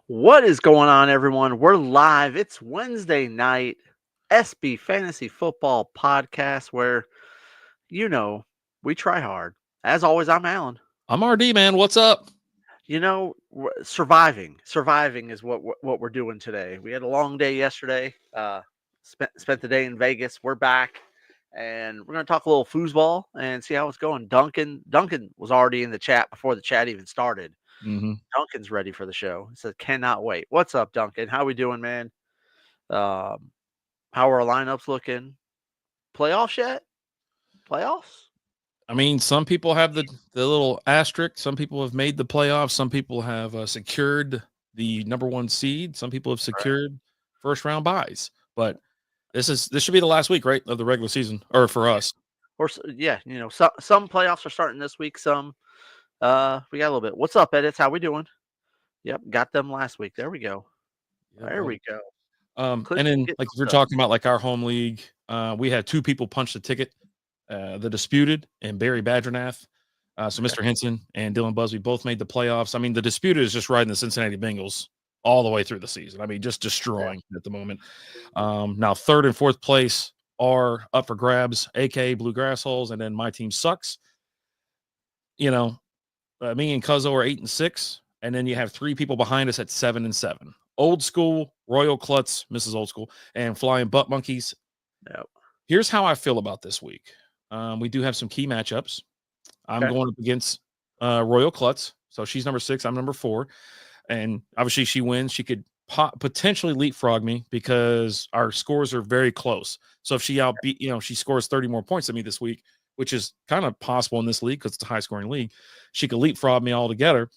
What is going on, everyone? We're live. It's Wednesday night, SB Fantasy Football Podcast, where, you know, we try hard. As always, I'm Alan. I'm RD, man. What's up? Surviving is what we're doing today. We had a long day yesterday. Spent the day in Vegas. We're back, and we're gonna talk a little foosball and see how it's going. Duncan was already in the chat before the chat even started. Mm-hmm. Duncan's ready for the show. He said, "Cannot wait." What's up, Duncan? How we doing, man? Um, how are our lineups looking? Playoffs yet? Playoffs? I mean, some people have the little asterisk. Some people have made the playoffs. Some people have secured the number one seed. Some people have secured first round buys. But this should be the last week, right, of the regular season, or for us. Or yeah, some playoffs are starting this week. Some we got a little bit. What's up, Edits? How we doing? Yep, got them last week. There we go. Yeah, There we go. and then, like, if you're talking about like our home league, we had two people punch the ticket. The Disputed and Barry Badgernath. So Mr. Henson and Dylan Busby both made the playoffs. I mean, the Disputed is just riding the Cincinnati Bengals all the way through the season. I mean, just destroying at the moment. Now, third and fourth place are up for grabs, aka Blue Grass Holes, and then my team sucks. You know, me and Cuzzo are 8-6, and then you have three people behind us at 7-7. Old School, Royal Klutz, Mrs. Old School, and Flying Butt Monkeys. Yep. Here's how I feel about this week. We do have some key matchups. I'm going up against Royal Klutz. So she's number 6. I'm number 4. And obviously she wins. She could potentially leapfrog me because our scores are very close. So if she she scores 30 more points than me this week, which is kind of possible in this league because it's a high scoring league, she could leapfrog me altogether.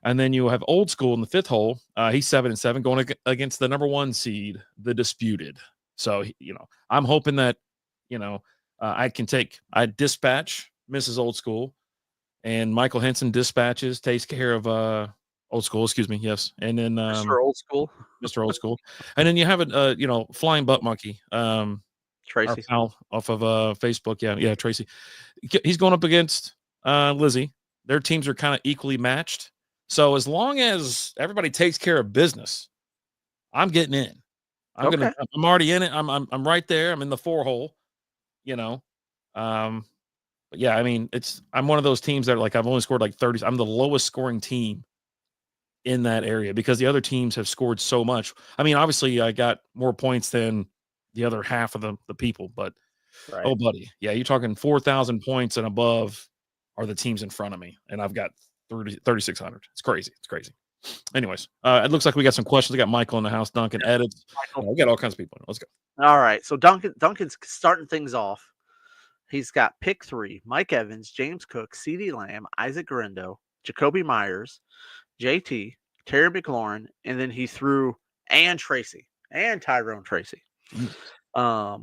And then you have Old School in the 5th hole. He's 7-7 going against the number 1 seed, the Disputed. So, I'm hoping that, I dispatch Mrs. Old School, and Michael Henson takes care of Old School, excuse me, yes. And then Mr. Old School. Mr. Old School. And then you have a Flying Butt Monkey. Tracy. Our pal off of Facebook. Yeah, Tracy. He's going up against Lizzie. Their teams are kind of equally matched. So as long as everybody takes care of business, I'm getting in. I'm already in it. I'm right there. I'm in the 4 hole, But yeah, I mean, I'm one of those teams that I've only scored like 30. I'm the lowest scoring team in that area because the other teams have scored so much. I mean, obviously I got more points than the other half of the people, but oh buddy, yeah, you're talking 4,000 points and above are the teams in front of me, and I've got 3,600. It's crazy. Anyways, it looks like we got some questions. We got Michael in the house, Duncan edits. We got all kinds of people. Let's go. All right, so Duncan's starting things off. He's got pick 3: Mike Evans, James Cook, CeeDee Lamb, Isaac Guerendo, Jacoby Myers, JT, Terry McLaurin, and then he threw and Tracy and Tyrone Tracy. I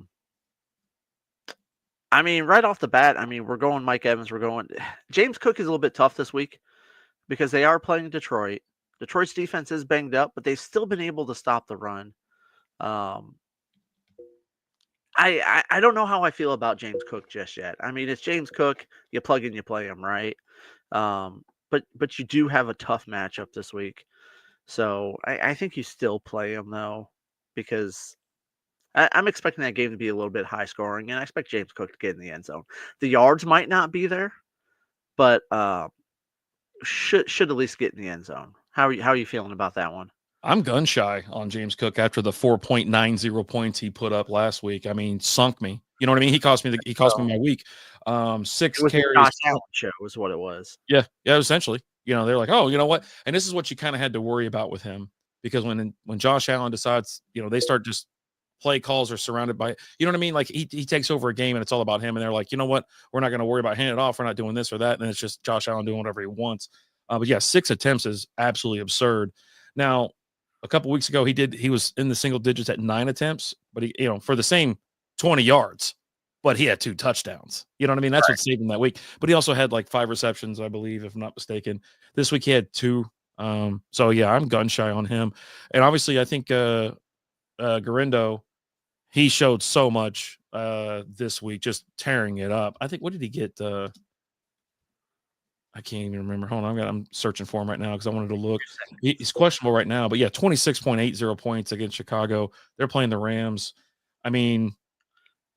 mean, right off the bat, we're going Mike Evans. We're going James Cook is a little bit tough this week because they are playing Detroit. Detroit's defense is banged up, but they've still been able to stop the run. I don't know how I feel about James Cook just yet. I mean, it's James Cook. You plug in, you play him, right? But you do have a tough matchup this week. So I think you still play him, though, because I'm expecting that game to be a little bit high scoring, and I expect James Cook to get in the end zone. The yards might not be there, but should at least get in the end zone. How are you feeling about that one? I'm gun shy on James Cook after the 4.90 points he put up last week. I mean, sunk me. You know what I mean? He cost me my week. 6 carries. Josh Allen show was what it was. Yeah, essentially. They're like, oh, you know what? And this is what you kind of had to worry about with him, because when Josh Allen decides, they start just play calls are surrounded by, you know what I mean? Like he takes over a game and it's all about him. And they're like, you know what? We're not going to worry about handing it off. We're not doing this or that. And it's just Josh Allen doing whatever he wants. But yeah, 6 attempts is absolutely absurd. Now, a couple weeks ago, he was in the single digits at 9 attempts, but he, for the same 20 yards, but he had 2 touchdowns. You know what I mean? That's what saved him that week. But he also had like 5 receptions, I believe, if I'm not mistaken. This week he had 2. So yeah, I'm gun shy on him. And obviously, I think Guerendo, he showed so much this week, just tearing it up. I think, what did he get? I can't even remember. Hold on, I'm searching for him right now because I wanted to look. He's questionable right now, but yeah, 26.80 points against Chicago. They're playing the Rams. I mean,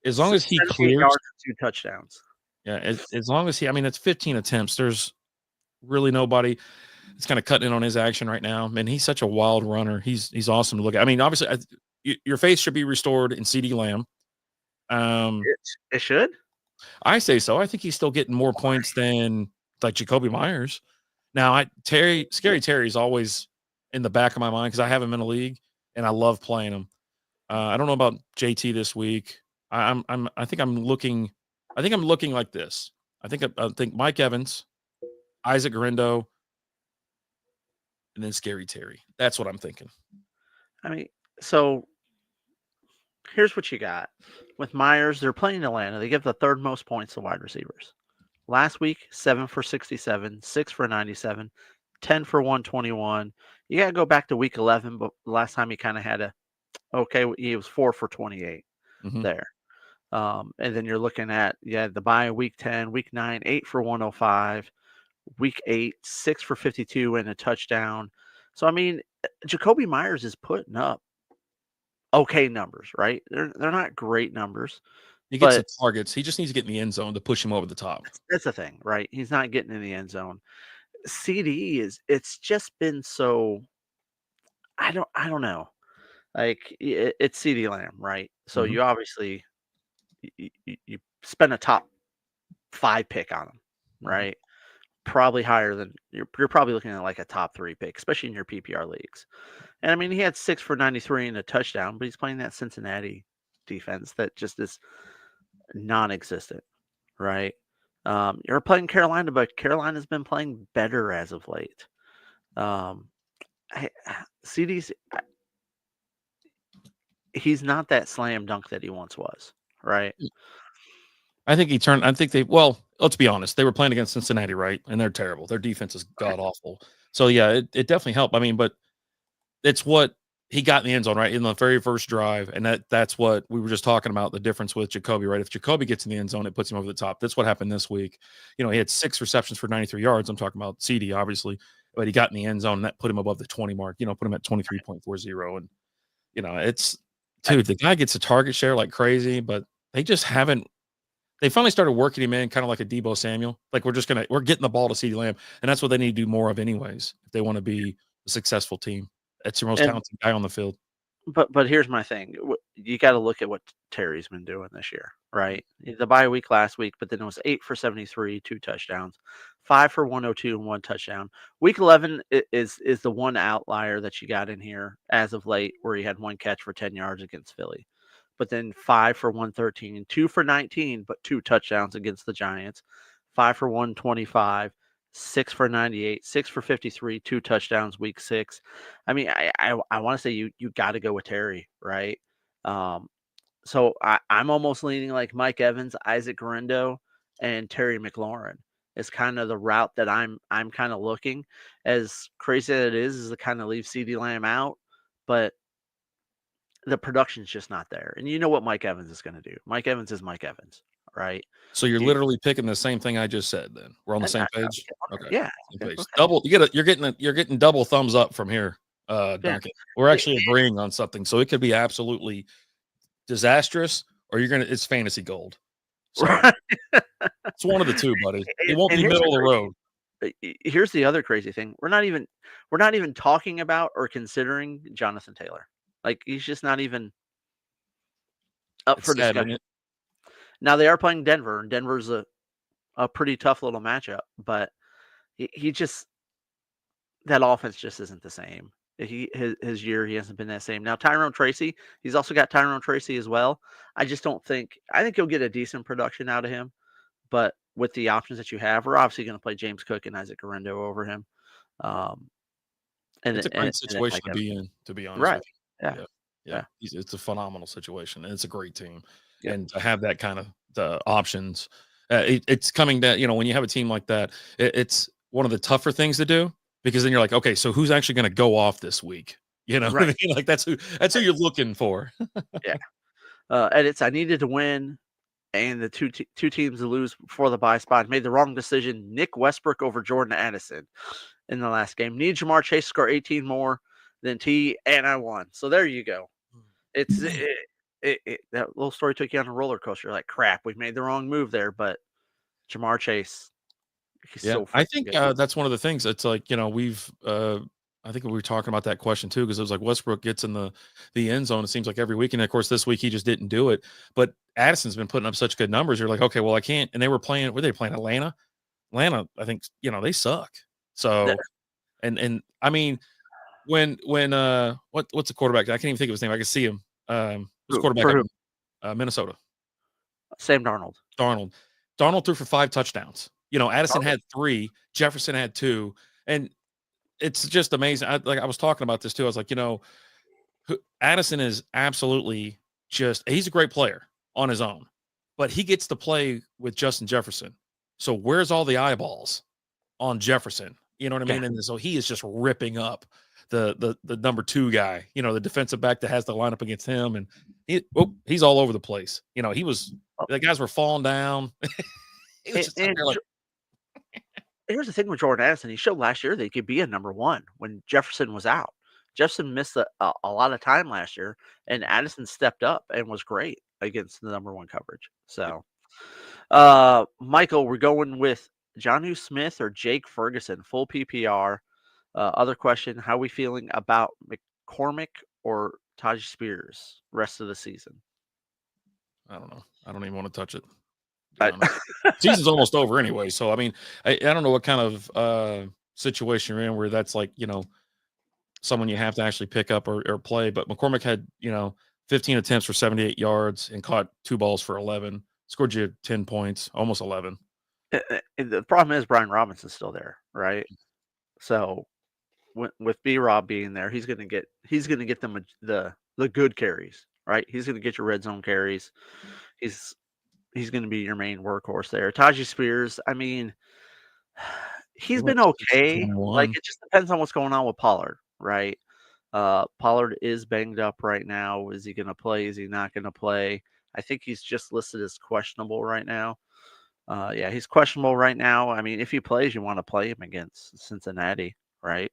as long as he 78 clears, yards and 2 touchdowns. yeah, as long as he, I mean, it's 15 attempts. There's really nobody that's kind of cutting in on his action right now. Man, he's such a wild runner. He's awesome to look at. I mean, obviously, your faith should be restored in CeeDee Lamb. It should. I say so. I think he's still getting more points than like Jacoby Myers. Now, Scary Terry is always in the back of my mind because I have him in a league and I love playing him. I don't know about JT this week. I think I'm looking like this. I think Mike Evans, Isaac Guerendo, and then Scary Terry. That's what I'm thinking. I mean, so here's what you got. With Myers, they're playing Atlanta. They give the third most points to wide receivers. Last week, 7 for 67, 6 for 97, 10 for 121. You got to go back to week 11, but last time he kind of had he was 4 for 28 there. And then you're looking at, the bye week 10, week 9, 8 for 105, week 8, 6 for 52 and a touchdown. So, I mean, Jacoby Myers is putting up okay numbers, right? They're not great numbers. He gets the targets. He just needs to get in the end zone to push him over the top. That's the thing, right? He's not getting in the end zone. CD it's just been so, I don't know. Like it's CeeDee Lamb, right? So you obviously you spend a top 5 pick on him, right? Probably higher than you're probably looking at like a top 3 pick, especially in your PPR leagues. And I mean, he had 6 for 93 and a touchdown, but he's playing that Cincinnati defense that just is non-existent, right? You're playing Carolina, but Carolina's been playing better as of late. CD's, he's not that slam dunk that he once was, right? I think let's be honest. They were playing against Cincinnati, right? And they're terrible. Their defense is god awful. So yeah, it definitely helped. I mean, but it's what he got in the end zone, right? In the very first drive. And that's what we were just talking about, the difference with Jacoby, right? If Jacoby gets in the end zone, it puts him over the top. That's what happened this week. He had 6 receptions for 93 yards. I'm talking about CD, obviously, but he got in the end zone and that put him above the 20 mark, put him at 23.40. And, the guy gets a target share like crazy, but they just haven't. They finally started working him in kind of like a Deebo Samuel. Like we're getting the ball to CeeDee Lamb. And that's what they need to do more of anyways, if they want to be a successful team. That's your most talented guy on the field. But here's my thing. You got to look at what Terry's been doing this year, right? The bye week last week, but then it was 8 for 73, 2 touchdowns, 5 for 102 and 1 touchdown. Week 11 is the one outlier that you got in here as of late where he had 1 catch for 10 yards against Philly. But then 5 for 113, 2 for 19, but 2 touchdowns against the Giants, 5 for 125, 6 for 98, 6 for 53, 2 touchdowns week 6. I mean, I want to say you got to go with Terry, right? So I'm almost leaning like Mike Evans, Isaac Guerendo, and Terry McLaurin is kind of the route that I'm kind of looking. As crazy as it is to kind of leave CeeDee Lamb out, but the production's just not there. And you know what Mike Evans is going to do. Mike Evans is Mike Evans, right? So you're literally picking the same thing I just said. Then we're on the same page. Okay. Yeah. Okay. Double. You're getting double thumbs up from here, Duncan. Yeah. We're actually agreeing on something. So it could be absolutely disastrous, or it's fantasy gold. So right. It's one of the two, buddy. It won't be middle of the road. Here's the other crazy thing. We're not even talking about or considering Jonathan Taylor. Like he's just not even up for discussion. Now they are playing Denver, and Denver's a pretty tough little matchup, but he just, that offense just isn't the same. His year, he hasn't been that same. Now Tyrone Tracy, he's also got Tyrone Tracy as well. I think you'll get a decent production out of him, but with the options that you have, we're obviously going to play James Cook and Isaac Guerendo over him. And it's a great situation to be in, to be honest. Right. Yeah. It's a phenomenal situation, and it's a great team. Yeah. And to have that kind of the options, it's coming down. When you have a team like that, it's one of the tougher things to do, because then you're like, okay, so who's actually going to go off this week? Right. What I mean? Like that's who you're looking for. Yeah. And I needed to win, and the two teams to lose before the bye spot made the wrong decision. Nick Westbrook over Jordan Addison in the last game. Need Jamar Chase to score 18 more than T, and I won. So there you go. It's that little story took you on a roller coaster. Like, crap, we made the wrong move there, but Jamar Chase, he's Yeah, so I freaking think good. that's one of the things. It's like we've. I think we were talking about that question too because it was like Westbrook gets in the end zone. It seems like every week, and of course this week he just didn't do it. But Addison's been putting up such good numbers. You're like, okay, well I can't. And they were playing. Were they playing Atlanta? Atlanta, I think they suck. So and I mean when what's the quarterback? I can't even think of his name. I can see him. Who's quarterback For who? at Minnesota? Sam Darnold. Darnold threw for 5 touchdowns. Addison Okay. had 3, Jefferson had 2, and it's just amazing. I was talking about this too. I was like, Addison is absolutely he's a great player on his own, but he gets to play with Justin Jefferson. So where's all the eyeballs on Jefferson? You know what I mean? Yeah. And so he is just ripping up the number 2 guy, the defensive back that has the lineup against him. And he's all over the place. The guys were falling down. He was just out And there like, here's the thing with Jordan Addison. He showed last year that he could be a number 1 when Jefferson was out. Jefferson missed a lot of time last year, and Addison stepped up and was great against the number 1 coverage. So, Michael, we're going with Jonnu Smith or Jake Ferguson, full PPR. Other question: how are we feeling about McCormick or Taj Spears rest of the season? I don't know. I don't even want to touch it. I, Season's almost over anyway. So, I mean, I don't know what kind of situation you're in where that's like, someone you have to actually pick up or play. But McCormick had, 15 attempts for 78 yards and caught 2 balls for 11, scored you 10 points, almost 11. the problem is Brian Robinson's still there, right? So with B Rob being there, he's gonna get them the good carries, right? He's gonna get your red zone carries. He's gonna be your main workhorse there. Tajee Spears, I mean, He he's went been 6 for okay. Like, 21. it just depends on what's going on with Pollard, right? Pollard is banged up right now. Is he gonna play? Is he not gonna play? I think he's just listed as questionable right now. Yeah, he's questionable right now. I mean, if he plays, you want to play him against Cincinnati, right?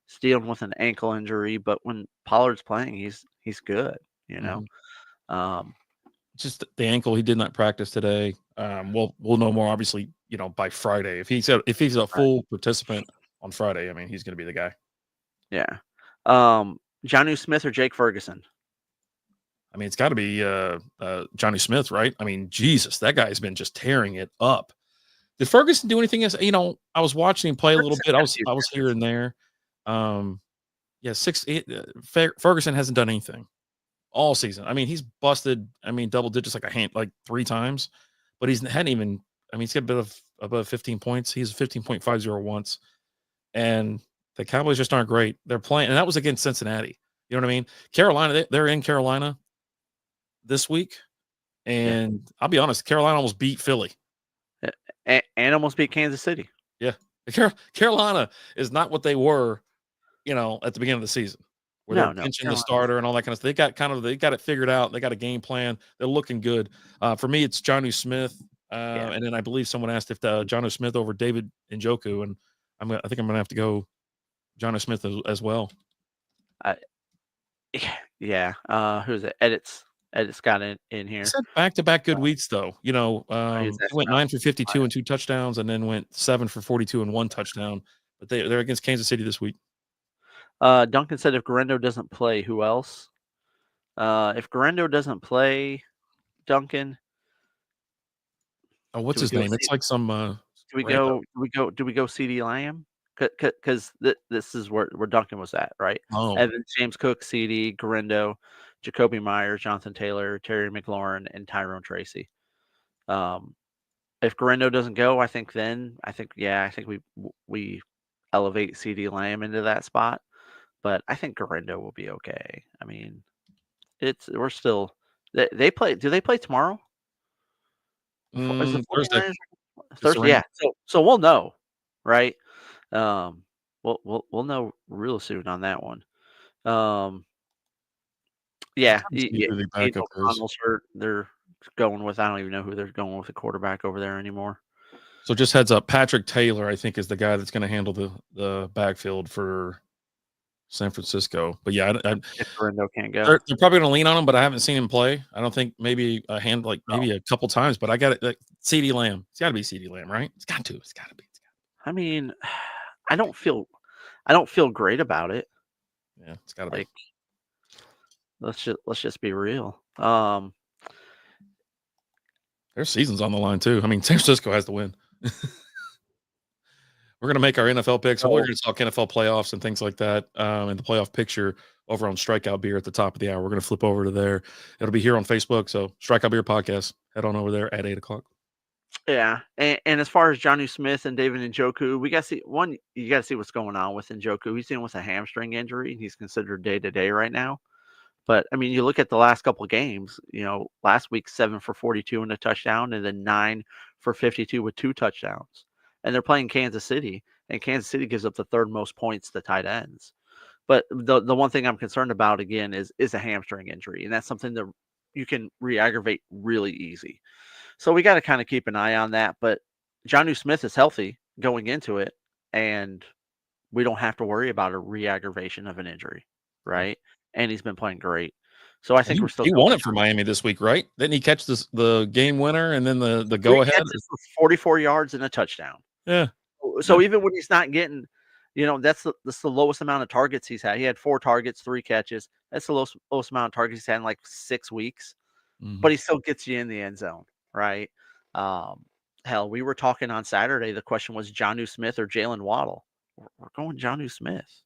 He's dealing with an ankle injury, but when Pollard's playing, he's good, you know. Mhm. Um, Just the ankle. He did not practice today. We'll know more obviously, by Friday. If he's a right, full participant on Friday, I mean, he's going to be the guy. yeah. Jonnu Smith or Jake Ferguson? I mean, it's got to be Johnny Smith, right? I mean, Jesus, that guy's been just tearing it up. Did Ferguson do anything else? I was watching him play a little Ferguson bit. had a few I was here catches. and there. Yeah, Ferguson hasn't done anything all season. I mean, he's busted. I mean, double digits like 3 times, but hadn't even. I mean, he's got a bit of above 15 points. He's 15.50 once, and the Cowboys just aren't great. They're playing, and that was against Cincinnati. You know what I mean? Carolina, they're in Carolina this week, Yeah, and I'll be honest, Carolina almost beat Philly. and almost beat Kansas City. Yeah, Carolina is not what they were, at the beginning of the season, where they're No, pinching the Carolina's starter and all that kind of stuff. They got it figured out. They got a game plan. They're looking good. For me, it's Jonnu Smith, yeah. and then I believe someone asked if Jonnu Smith over David Njoku, and I think I'm gonna have to go Jonnu Smith as well. I, yeah. Who's it? Edits got in He's here. had back-to-back good weeks, though. He was He went asking 9 for 52 about. and 2 touchdowns, and then went 7 for 42 and 1 touchdown. But they're against Kansas City this week. Duncan said if Garendo doesn't play, who else? If Garendo doesn't play, Duncan, Oh, what's do we his go name? It's like some random. do we go CD Lamb? Because this is where Duncan was at, right? Oh, Evans, James Cook, CD, Garendo, Jacoby Myers, Jonathan Taylor, Terry McLaurin, and Tyrone Tracy. Um, if Garendo doesn't go, I think we elevate CD Lamb into that spot. But I think Garendo will be okay. I mean, we're still they play. Do they play tomorrow? Is the Thursday. 49ers It's the Thursday? Rams. Yeah. So we'll know, right? Um, we'll know real soon on that one. Um, I'm yeah, trying to see who the Aiden backup is. O'Connell's hurt. They're going with. I don't even know who they're going with the quarterback over there anymore. So just heads up, Patrick Taylor, I think, is the guy that's going to handle the backfield for San Francisco. But yeah, If Rendon can't go. they're probably going to lean on him, but I haven't seen him play. I don't think maybe maybe a couple times, but I got it. CeeDee Lamb. It's got to be CeeDee Lamb, right? It's got to. It's got to be. I mean, I don't feel great about it. Yeah, it's got to Like, be. let's just be real. Their season's on the line too. I mean, San Francisco has to win. We're going to make our NFL picks. We're going to talk NFL playoffs and things like that, and the playoff picture over on Strikeout Beer at the top of the hour. We're going to flip over to there. It'll be here on Facebook. So Strikeout Beer podcast. Head on over there at 8:00. Yeah, and as far as Jonnu Smith and David Njoku, we got to see one. You got to see what's going on with Njoku. He's dealing with a hamstring injury. He's considered day to day right now. But I mean, you look at the last couple of games. You know, last week 7 for 42 and a touchdown, and then 9 for 52 with 2 touchdowns. And they're playing Kansas City, and Kansas City gives up the 3rd most points to tight ends. But the one thing I'm concerned about again is a hamstring injury, and that's something that you can re-aggravate really easy. So we got to kind of keep an eye on that. But Jonnu Smith is healthy going into it, and we don't have to worry about a re-aggravation of an injury, right? And he's been playing great. So I think we're still. He won it for Miami this week, right? Didn't he catch the game winner and then the go ahead? 44 yards and a touchdown. Yeah. So even when he's not getting, you know, that's the lowest amount of targets he's had. He had 4 targets, 3 catches. That's the lowest amount of targets he's had in like 6 weeks. Mm-hmm. But he still gets you in the end zone, right? Hell, we were talking on Saturday. The question was Jonnu Smith or Jalen Waddle. We're going Jonnu Smith,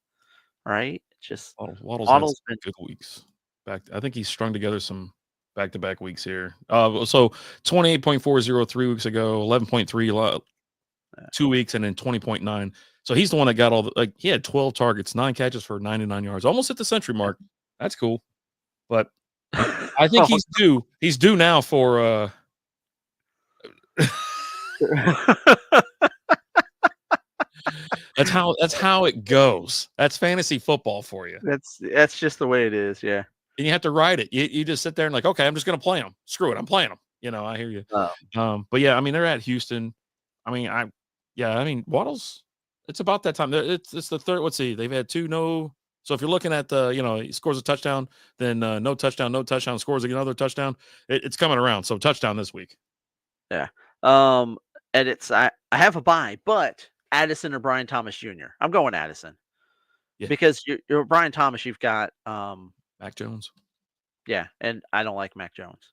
right? Just Waddle's been good weeks. I think he's strung together some back-to-back weeks here. So 28.40 3 weeks ago, 11.3 2 weeks, and then 20.9. So he's the one that got all the he had 12 targets, 9 catches for 99 yards, almost at the century mark. That's cool. But I think he's due now for That's how it goes. That's fantasy football for you. That's just the way it is, yeah. And you have to ride it. You just sit there and like, okay, I'm just going to play them. Screw it, I'm playing them. You know, I hear you. But yeah, I mean, they're at Houston. I mean, Waddle's. It's about that time. It's the 3rd. Let's see, they've had 2 no. So if you're looking at he scores a touchdown, then no touchdown, scores another touchdown. It's coming around. So touchdown this week. Yeah. And I have a bye, but Addison or Brian Thomas Jr. I'm going Addison. Yeah. Because you're Brian Thomas, you've got Mac Jones. Yeah, and I don't like Mac Jones.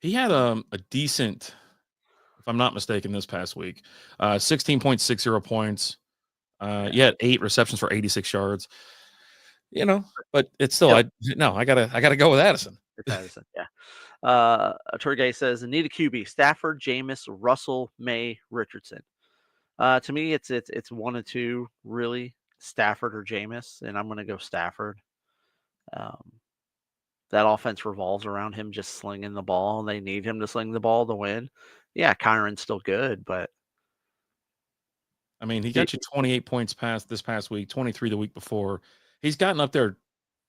He had a decent, if I'm not mistaken, this past week. 16.60 points. He had 8 receptions for 86 yards. You know, but it's still I gotta go with Addison. It's Addison, yeah. Turgay says need a QB: Stafford, Jameis, Russell, May, Richardson. To me, it's 1 of 2 really, Stafford or Jameis, and I'm going to go Stafford. That offense revolves around him just slinging the ball, and they need him to sling the ball to win. Yeah, Kyron's still good, but I mean, he got you 28 points this past week, 23 the week before. He's gotten up there,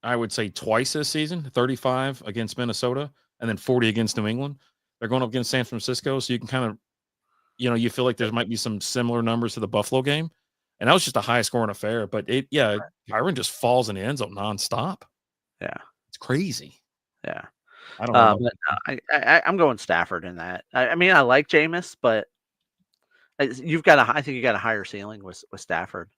I would say, twice this season, 35 against Minnesota and then 40 against New England. They're going up against San Francisco, so you can kind of, you feel like there might be some similar numbers to the Buffalo game. And that was just a high-scoring affair. But, Kyron just falls in the end zone nonstop. Yeah. It's crazy. Yeah. I don't know. But I'm going Stafford in that. I mean, I like Jameis, but I think you got a higher ceiling with Stafford.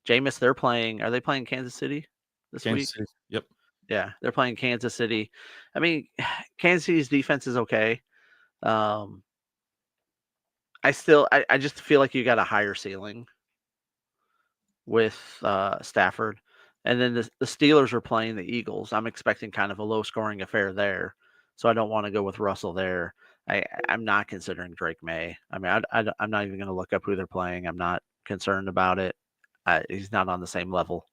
Jameis, are they playing Kansas City this week? City. Yep. Yeah, they're playing Kansas City. I mean, Kansas City's defense is okay. I just feel like you got a higher ceiling with Stafford. And then the Steelers are playing the Eagles. I'm expecting kind of a low-scoring affair there, so I don't want to go with Russell there. I'm not considering Drake May. I mean, I'm not even going to look up who they're playing. I'm not concerned about it. He's not on the same level.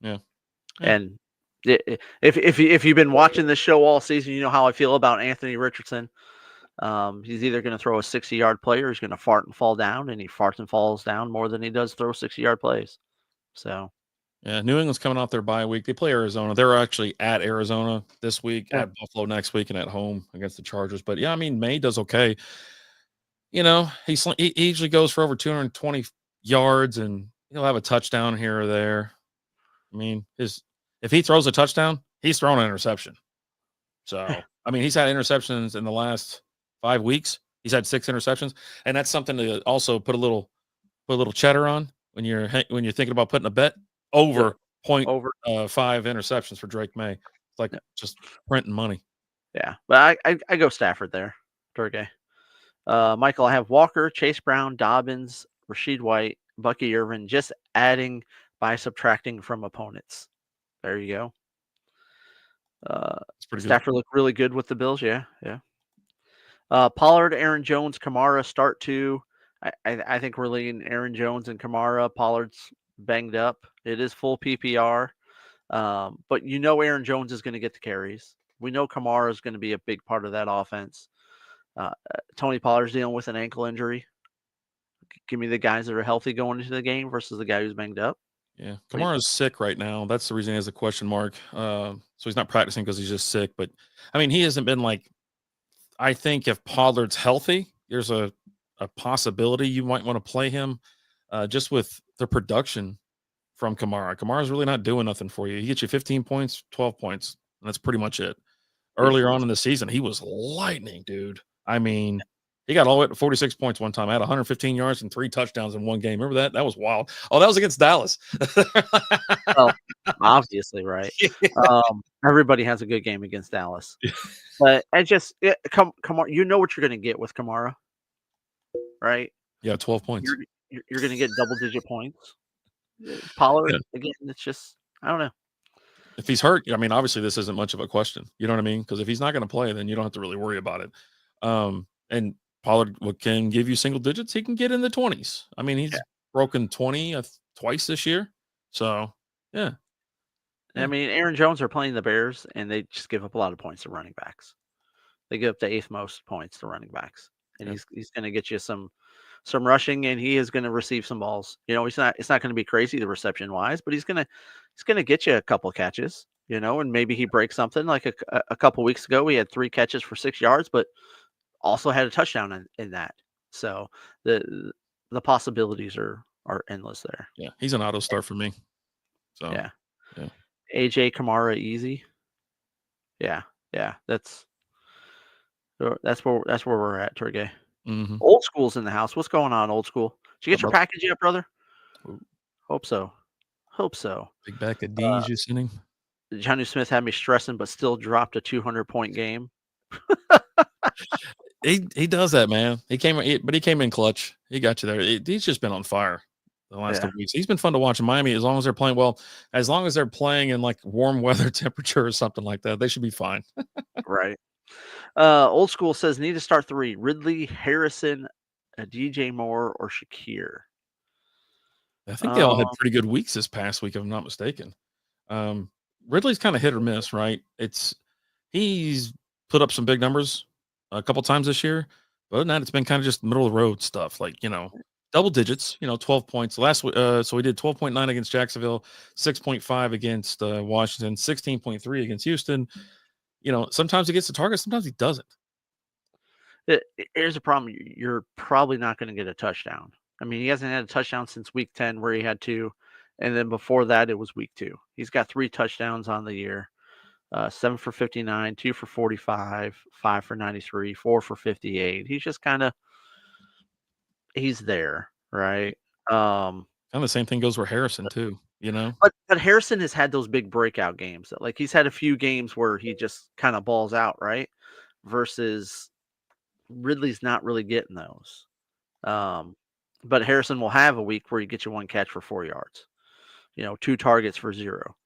Yeah. And if you've been watching this show all season, you know how I feel about Anthony Richardson. He's either going to throw a 60-yard play or he's going to fart and fall down, and he farts and falls down more than he does throw 60-yard plays. So Yeah, New England's coming off their bye week. They play Arizona. They're actually at Arizona this week, Yeah. at Buffalo next week, and at home against the Chargers. But yeah, I mean, May does okay. He usually goes for over 220 yards, and he'll have a touchdown here or there. I mean, if he throws a touchdown, he's throwing an interception. So I mean, he's had interceptions in the last 5 weeks. He's had 6 interceptions, and that's something to also put a little cheddar on when you're thinking about putting a bet over point Over. 5 interceptions for Drake May. It's like just printing money. Yeah, but I go Stafford there, Turgay. Michael, I have Walker, Chase Brown, Dobbins, Rashid White, Bucky Irvin, just adding by subtracting from opponents. There you go. It's pretty good. Stafford looked really good with the Bills. Yeah. Pollard, Aaron Jones, Kamara start 2. I think we're leaning Aaron Jones and Kamara. Pollard's banged up. It is full PPR. But Aaron Jones is going to get the carries. We know Kamara is going to be a big part of that offense. Tony Pollard's dealing with an ankle injury. Give me the guys that are healthy going into the game versus the guy who's banged up. Yeah, Kamara's sick right now. That's the reason he has a question mark. So he's not practicing because he's just sick. But I mean, he hasn't been like. I think if Pollard's healthy, there's a possibility you might want to play him, just with the production from Kamara. Kamara's really not doing nothing for you. He gets you 15 points, 12 points, and that's pretty much it. Earlier on in the season, he was lightning, dude. I mean, he got all the way to 46 points one time. I had 115 yards and 3 touchdowns in one game. Remember that? That was wild. Oh, that was against Dallas. Well, obviously, right? Everybody has a good game against Dallas. But Kamara, you know what you're going to get with Kamara, right? Yeah, 12 points. You're going to get double-digit points. Pollard, again, it's just, I don't know. If he's hurt, I mean, obviously this isn't much of a question. You know what I mean? Because if he's not going to play, then you don't have to really worry about it. And Pollard can give you single digits. He can get in the 20s. I mean, he's broken 20 twice this year. So, yeah. I mean, Aaron Jones are playing the Bears, and they just give up a lot of points to running backs. They give up the 8th most points to running backs, and he's going to get you some rushing, and he is going to receive some balls. It's not going to be crazy the reception wise, but he's going to get you a couple catches. And maybe he breaks something like a couple weeks ago. We had 3 catches for 6 yards, but also had a touchdown in that. So the possibilities are endless there. Yeah, he's an auto start for me. So yeah. AJ Kamara easy. Yeah. That's where we're at, Turgay. Mm-hmm. Old School's in the house. What's going on, Old School? Did you get your package yet, brother? Ooh. Hope so. Big bag of D's you sending? Johnny Smith had me stressing, but still dropped a 200-point game. He does that, man. He came in clutch. He got you there. He's just been on fire the last 2 weeks. He's been fun to watch in Miami as long as they're playing well. As long as they're playing in like warm weather temperature or something like that, they should be fine. Right. Old School says need to start 3: Ridley, Harrison, DJ Moore, or Shakir. I think they all had pretty good weeks this past week, if I'm not mistaken. Ridley's kind of hit or miss, right? He's put up some big numbers a couple times this year, but other than that, it's been kind of just middle of the road stuff, like double digits, 12 points last week. So we did 12.9 against Jacksonville, 6.5 against Washington, 16.3 against Houston. Sometimes he gets the target, sometimes he doesn't. Here's a problem: you're probably not going to get a touchdown. I mean, he hasn't had a touchdown since week 10, where he had 2, and then before that, it was week 2. He's got 3 touchdowns on the year. 7 for 59, 2 for 45, 5 for 93, 4 for 58. He's just he's there, right? Kind of the same thing goes for Harrison too, But Harrison has had those big breakout games. Like he's had a few games where he just kind of balls out, right? Versus Ridley's not really getting those. But Harrison will have a week where he gets you 1 catch for 4 yards. 2 targets for 0.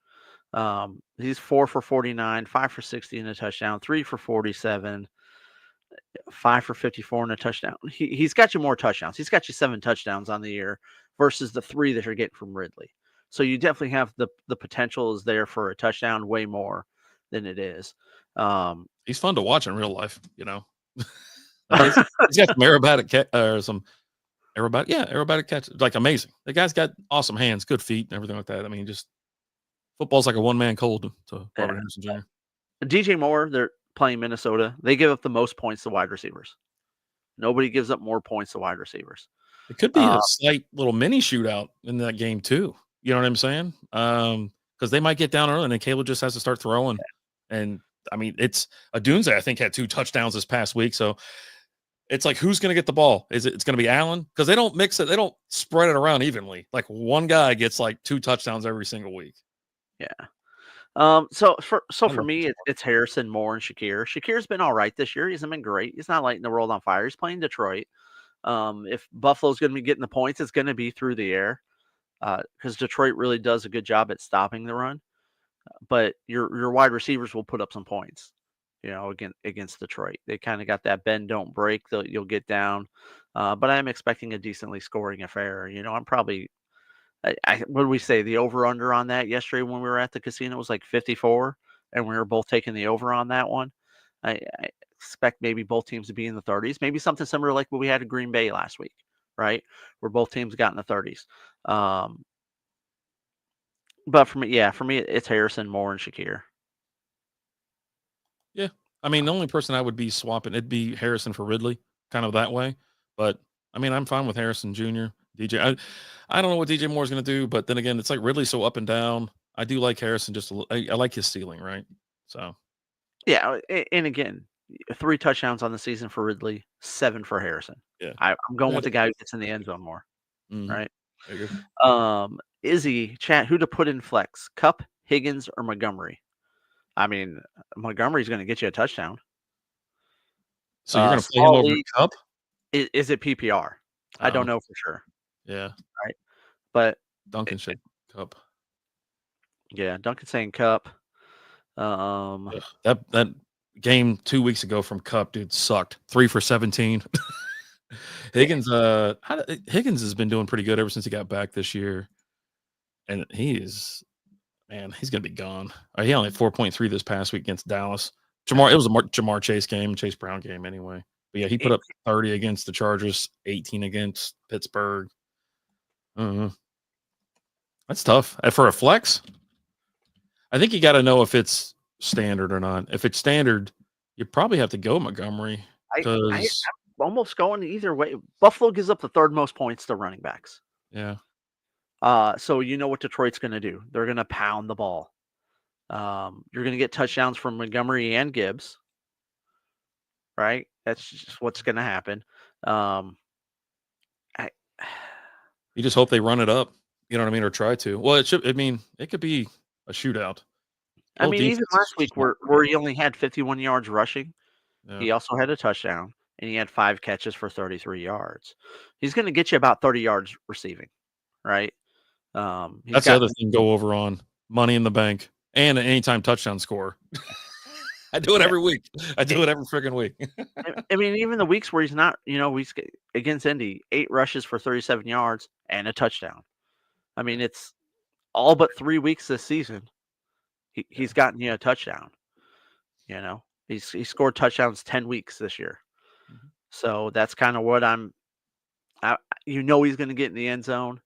He's 4 for 49, 5 for 60 in a touchdown, 3 for 47, 5 for 54 in a touchdown. He's got you more touchdowns. He's got you 7 touchdowns on the year versus the 3 that you're getting from Ridley. So you definitely have the potential is there for a touchdown way more than it is. He's fun to watch in real life, he's got some aerobatic catch, like amazing. The guy's got awesome hands, good feet, and everything like that. I mean, just Football's like a one-man cold to Robert Yeah. Harrison Jr. DJ Moore, they're playing Minnesota. They give up the most points to wide receivers. Nobody gives up more points to wide receivers. It could be a slight little mini shootout in that game too. You know what I'm saying? Because they might get down early, and then Caleb just has to start throwing. And I mean, it's Adunze, I think, had 2 touchdowns this past week. So it's like, who's going to get the ball? It's going to be Allen? Because they don't mix it. They don't spread it around evenly. Like one guy gets like 2 touchdowns every single week. Yeah. So for me, it's Harrison, Moore, and Shakir. Shakir's been all right this year. He hasn't been great. He's not lighting the world on fire. He's playing Detroit. If Buffalo's going to be getting the points, it's going to be through the air because Detroit really does a good job at stopping the run. But your wide receivers will put up some points, against Detroit. They kind of got that bend, don't break. You'll get down. But I'm expecting a decently scoring affair. I'm probably, what did we say? The over-under on that yesterday when we were at the casino was like 54, and we were both taking the over on that one. I expect maybe both teams to be in the 30s, maybe something similar like what we had in Green Bay last week, right? Where both teams got in the 30s. But for me, it's Harrison, Moore, and Shakir. Yeah. I mean, the only person I would be swapping, it'd be Harrison for Ridley, kind of that way. But I mean, I'm fine with Harrison Jr., DJ. I don't know what DJ Moore is going to do, but then again, it's like Ridley's so up and down. I do like Harrison I like his ceiling, right? So yeah, and again, 3 touchdowns on the season for Ridley, 7 for Harrison. Yeah, I'm going with the guy who gets in the end zone more, right? Izzy, chat, who to put in flex? Kupp, Higgins, or Montgomery? I mean, Montgomery's going to get you a touchdown. So you're going to play him over Kupp? Is it PPR? I don't know for sure. Yeah. Right. But Duncan said Kupp. Yeah, Duncan saying Kupp. That game 2 weeks ago from Kupp, dude, sucked. 3 for 17. Higgins, Higgins has been doing pretty good ever since he got back this year, and he's going to be gone. He only had 4.3 this past week against Dallas. It was a Jamar Chase game, Chase Brown game anyway. But yeah, he put up 30 against the Chargers, 18 against Pittsburgh. That's tough for a flex. I think you got to know if it's standard or not. If it's standard, you probably have to go Montgomery. I'm almost going either way. Buffalo gives up the 3rd most points to running backs. Yeah. So you know what Detroit's going to do. They're going to pound the ball. You're going to get touchdowns from Montgomery and Gibbs. Right? That's just what's going to happen. You just hope they run it up. You know what I mean? Or try to. Well, it could be a shootout. I mean, even last week where he only had 51 yards rushing, he also had a touchdown, and he had 5 catches for 33 yards. He's going to get you about 30 yards receiving, right? That's the other thing go over on Money in the Bank and an anytime touchdown score. I do it every week. I do it every freaking week. I mean, even the weeks where he's not, he's against Indy, 8 rushes for 37 yards and a touchdown. I mean, it's all but 3 weeks this season. He's gotten you a touchdown. He's scored touchdowns 10 weeks this year. Mm-hmm. So that's kind of what he's going to get in the end zone.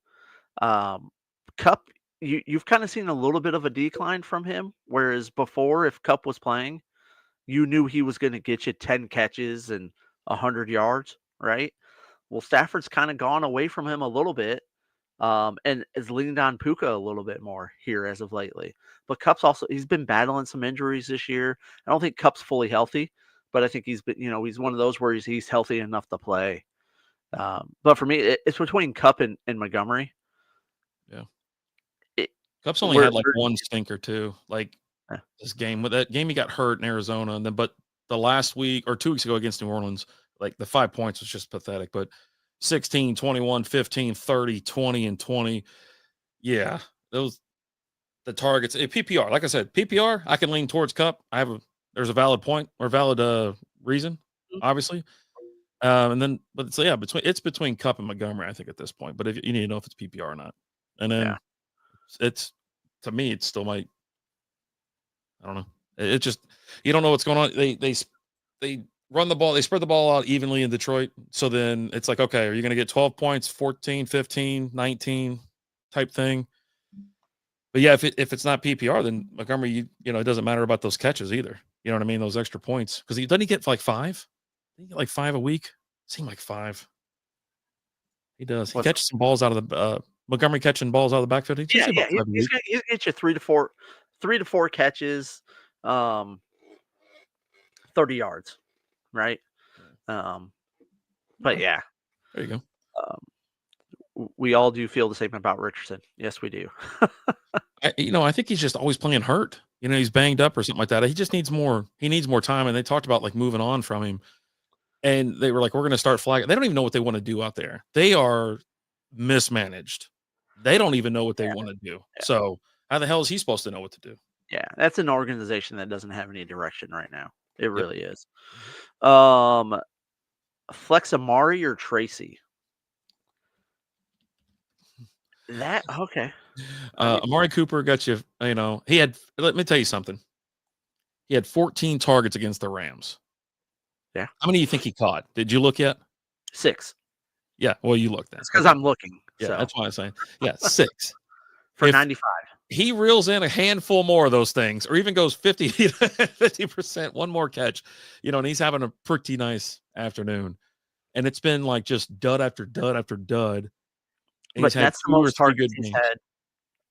Kupp, you've kind of seen a little bit of a decline from him, whereas before, if Kupp was playing, you knew he was going to get you 10 catches and 100 yards, right? Well, Stafford's kind of gone away from him a little bit, and is leaned on Puka a little bit more here as of lately. But Kupp's he's been battling some injuries this year. I don't think Kupp's fully healthy, but I think he's been, he's one of those where he's healthy enough to play. But for me, it's between Kupp and Montgomery. Yeah. Kupp's only had like one stinker too. Like this game, with that game he got hurt in Arizona, and then but the last week or 2 weeks ago against New Orleans, like the 5 points was just pathetic. But 16, 21, 15, 30, 20, and 20. Yeah, those the targets. PPR, like I said, PPR, I can lean towards Kupp. There's a valid point or valid reason, obviously. And then, but it's between Kupp and Montgomery, I think, at this point. But if you need to know if it's PPR or not, and then it's to me, it still might. I don't know. It just you don't know what's going on. They run the ball, they spread the ball out evenly in Detroit. So then it's like, okay, are you going to get 12 points, 14, 15, 19 type thing? But yeah, if it's not PPR, then Montgomery, it doesn't matter about those catches either. You know what I mean? Those extra points because doesn't he get like 5? He get like 5 a week. Seem like 5. He does. He What's catches some balls out of the Montgomery catching balls out of the backfield. He's yeah, usually yeah. about 5 a week. He's gonna get you 3 to 4 catches, 30 yards, right? But yeah, There you go. we all do feel the same about Richardson. Yes, we do. I think he's just always playing hurt. He's banged up or something like that. He just needs more. He needs more time. And they talked about like moving on from him. And they were like, we're going to start flagging. They don't even know what they want to do out there. They are mismanaged. They don't even know what they want to do. Yeah. So how the hell is he supposed to know what to do? Yeah, that's an organization that doesn't have any direction right now. It really is. Flex Amari or Tracy? That okay. Amari Cooper got you. He had. Let me tell you something. He had 14 targets against the Rams. Yeah. How many do you think he caught? Did you look yet? 6. Yeah. Well, you looked then. It's because I'm looking. Yeah, so. that's why I'm saying. Yeah, 6 for 95. He reels in a handful more of those things, or even goes 50%, one more catch, and he's having a pretty nice afternoon. And it's been like just dud after dud after dud. And but that's the most targets he's had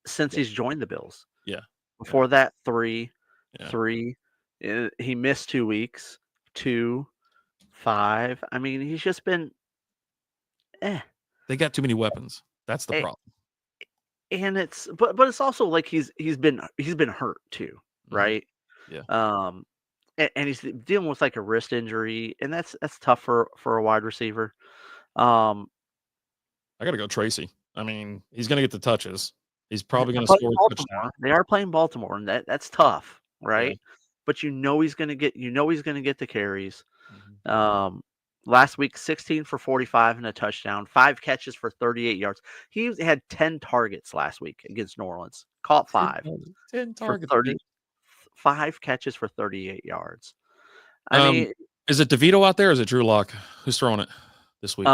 since he's joined the Bills. Yeah. Before that, 3. He missed 2 weeks. 2, 5. I mean, he's just been. They got too many weapons. That's the problem. And it's but it's also like he's been hurt too, right? Yeah. And he's dealing with like a wrist injury, and that's tough for a wide receiver. I gotta go Tracy. I mean, he's gonna get the touches. He's probably gonna score a touchdown. They are playing Baltimore, and that's tough, right? Yeah. But he's gonna get the carries. Mm-hmm. Last week, 16 for 45 and a touchdown, 5 catches for 38 yards. He had 10 targets last week against New Orleans. Caught 5. 10 targets. 5 catches for 38 yards. I mean, is it DeVito out there or is it Drew Lock? Who's throwing it this week?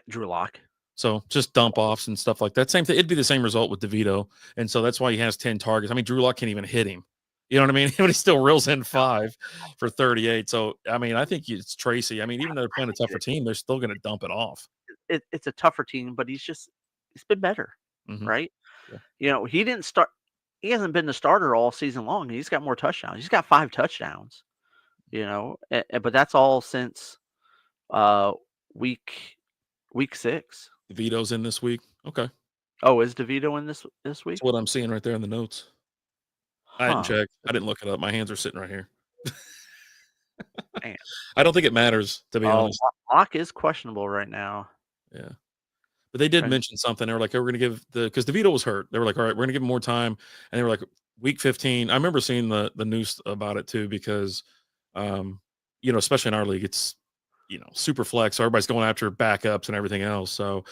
Drew Lock. So just dump offs and stuff like that. Same thing. It'd be the same result with DeVito. And so that's why he has 10 targets. I mean, Drew Lock can't even hit him. You know what I mean? But he still reels in 5 for 38. So, I mean, I think it's Tracy. I mean, even though they're playing a tougher team, they're still going to dump it off. It's a tougher team, but he's been better, right? Yeah. He didn't start. He hasn't been the starter all season long. He's got more touchdowns. He's got 5 touchdowns, but that's all since week 6. DeVito's in this week. Okay. Oh, is DeVito in this week? That's what I'm seeing right there in the notes. I didn't check. I didn't look it up. My hands are sitting right here. I don't think it matters, to be honest. Locke is questionable right now. Yeah. But they did mention something. They were like, hey, we're going to give because DeVito was hurt. They were like, all right, we're going to give him more time. And they were like, week 15. I remember seeing the news about it too, because, especially in our league, it's, super flex. So everybody's going after backups and everything else. So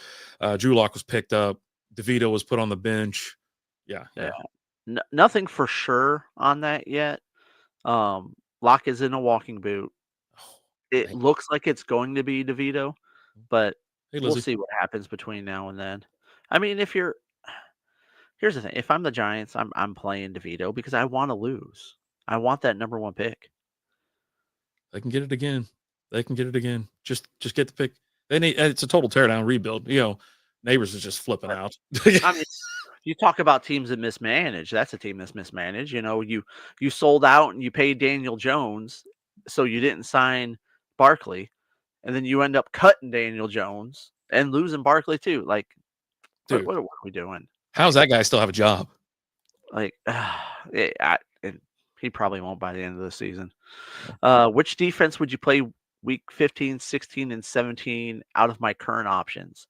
Drew Lock was picked up. DeVito was put on the bench. Yeah. Nothing for sure on that yet. Locke is in a walking boot. It looks like it's going to be DeVito, but we'll see what happens between now and then. I mean, here's the thing: if I'm the Giants, I'm playing DeVito because I want to lose. I want that number 1 pick. They can get it again. Just get the pick. It's a total teardown rebuild. Neighbors is just flipping out. I mean, you talk about teams that mismanage. That's a team that's mismanaged. You sold out and you paid Daniel Jones, so you didn't sign Barkley, and then you end up cutting Daniel Jones and losing Barkley too. Like, dude, what are we doing? How's that guy still have a job? Like, he probably won't by the end of the season. Which defense would you play week 15, 16, and 17 out of my current options?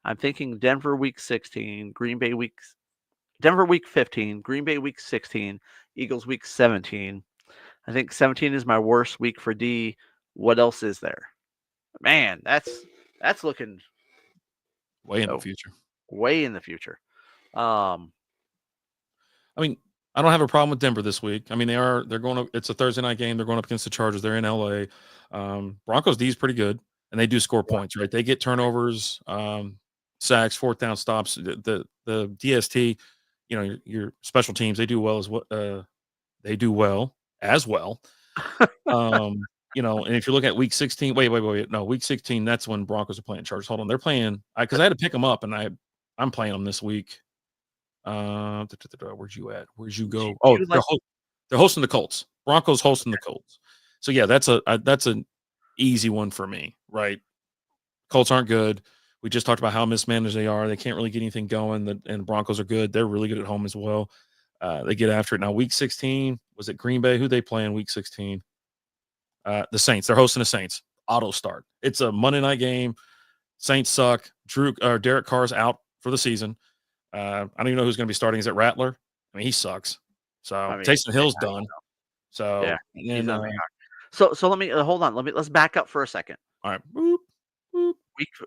I'm thinking Denver week 16, Denver week 15, Green Bay week 16, Eagles week 17. I think 17 is my worst week for D. What else is there? Man, that's looking way in the future. Way in the future. I mean, I don't have a problem with Denver this week. I mean, they're going to, it's a Thursday night game. They're going up against the Chargers. They're in LA. Broncos D is pretty good, and they do score points, right? They get turnovers, sacks, 4th down stops. The DST, your special teams, they do well as well. And if you look at week 16, wait, no, week 16, that's when Broncos are playing Chargers. Hold on, they're playing because I had to pick them up, and I'm playing them this week. Where'd you at? Where'd you go? Oh, they're hosting the Colts. Broncos hosting the Colts. So yeah, that's an easy one for me, right? Colts aren't good. We just talked about how mismanaged they are. They can't really get anything going. And Broncos are good. They're really good at home as well. They get after it. Now, week 16, was it Green Bay? Who they play in week 16? The Saints. They're hosting the Saints. Auto start. It's a Monday night game. Saints suck. Derek Carr's out for the season. I don't even know who's going to be starting. Is it Rattler? I mean, he sucks. So Taysom Hill's done. So yeah, and then, so let me hold on. Let's back up for a second. All right. Boop, boop.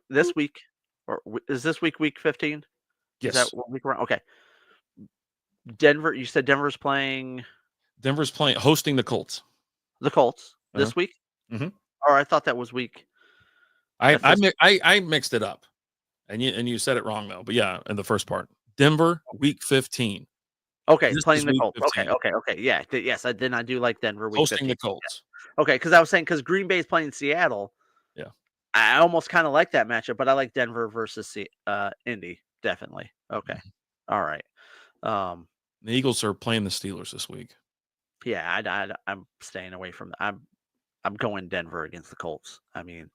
This week, or is this week 15? Yes. Is that what week we're on? Okay. Denver. You said Denver's playing hosting the Colts. The Colts this week. Mm-hmm. Or I thought that was week. I mixed it up, and you said it wrong though. But yeah, in the first part, Denver week 15. Okay, playing the Colts. 15. Okay. Yeah, yes, I did not do like Denver week hosting 15. the Colts. Yeah. Okay, because I was saying because Green Bay's playing Seattle. Yeah, I almost kind of like that matchup, but I like Denver versus Indy definitely. Okay, all right. The Eagles are playing the Steelers this week. Yeah, I'm staying away from that. I'm going Denver against the Colts. I mean,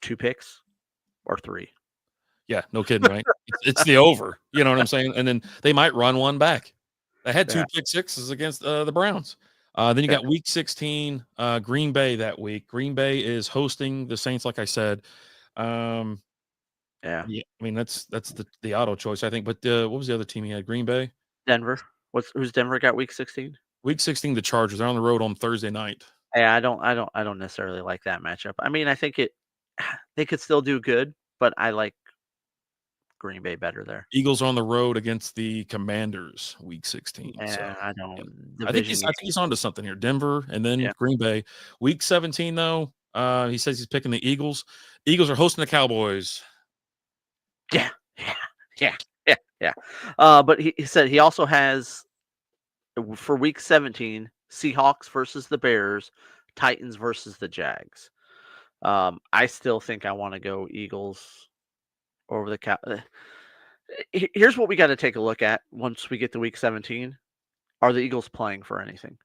2 picks or 3. Yeah, no kidding, right? It's the over. You know what I'm saying? And then they might run one back. They had 2 pick sixes against the Browns. Then you got week 16, Green Bay that week. Green Bay is hosting the Saints, like I said. Yeah, I mean that's the auto choice, I think. But what was the other team he had? Green Bay, Denver. Who's Denver got week 16? Week 16, the Chargers. They're on the road on Thursday night. Yeah, I don't necessarily like that matchup. I mean, I think they could still do good, but I like Green Bay better there. Eagles are on the road against the Commanders week 16. Yeah, so, I don't. Yeah. I think he's onto something here. Denver and then Green Bay. Week 17 though, he says he's picking the Eagles. Eagles are hosting the Cowboys. Yeah. But he said he also has for week 17 Seahawks versus the Bears, Titans versus the Jags. I still think I want to go Eagles over the Cow. Here's what we got to take a look at once we get to week 17. Are the Eagles playing for anything?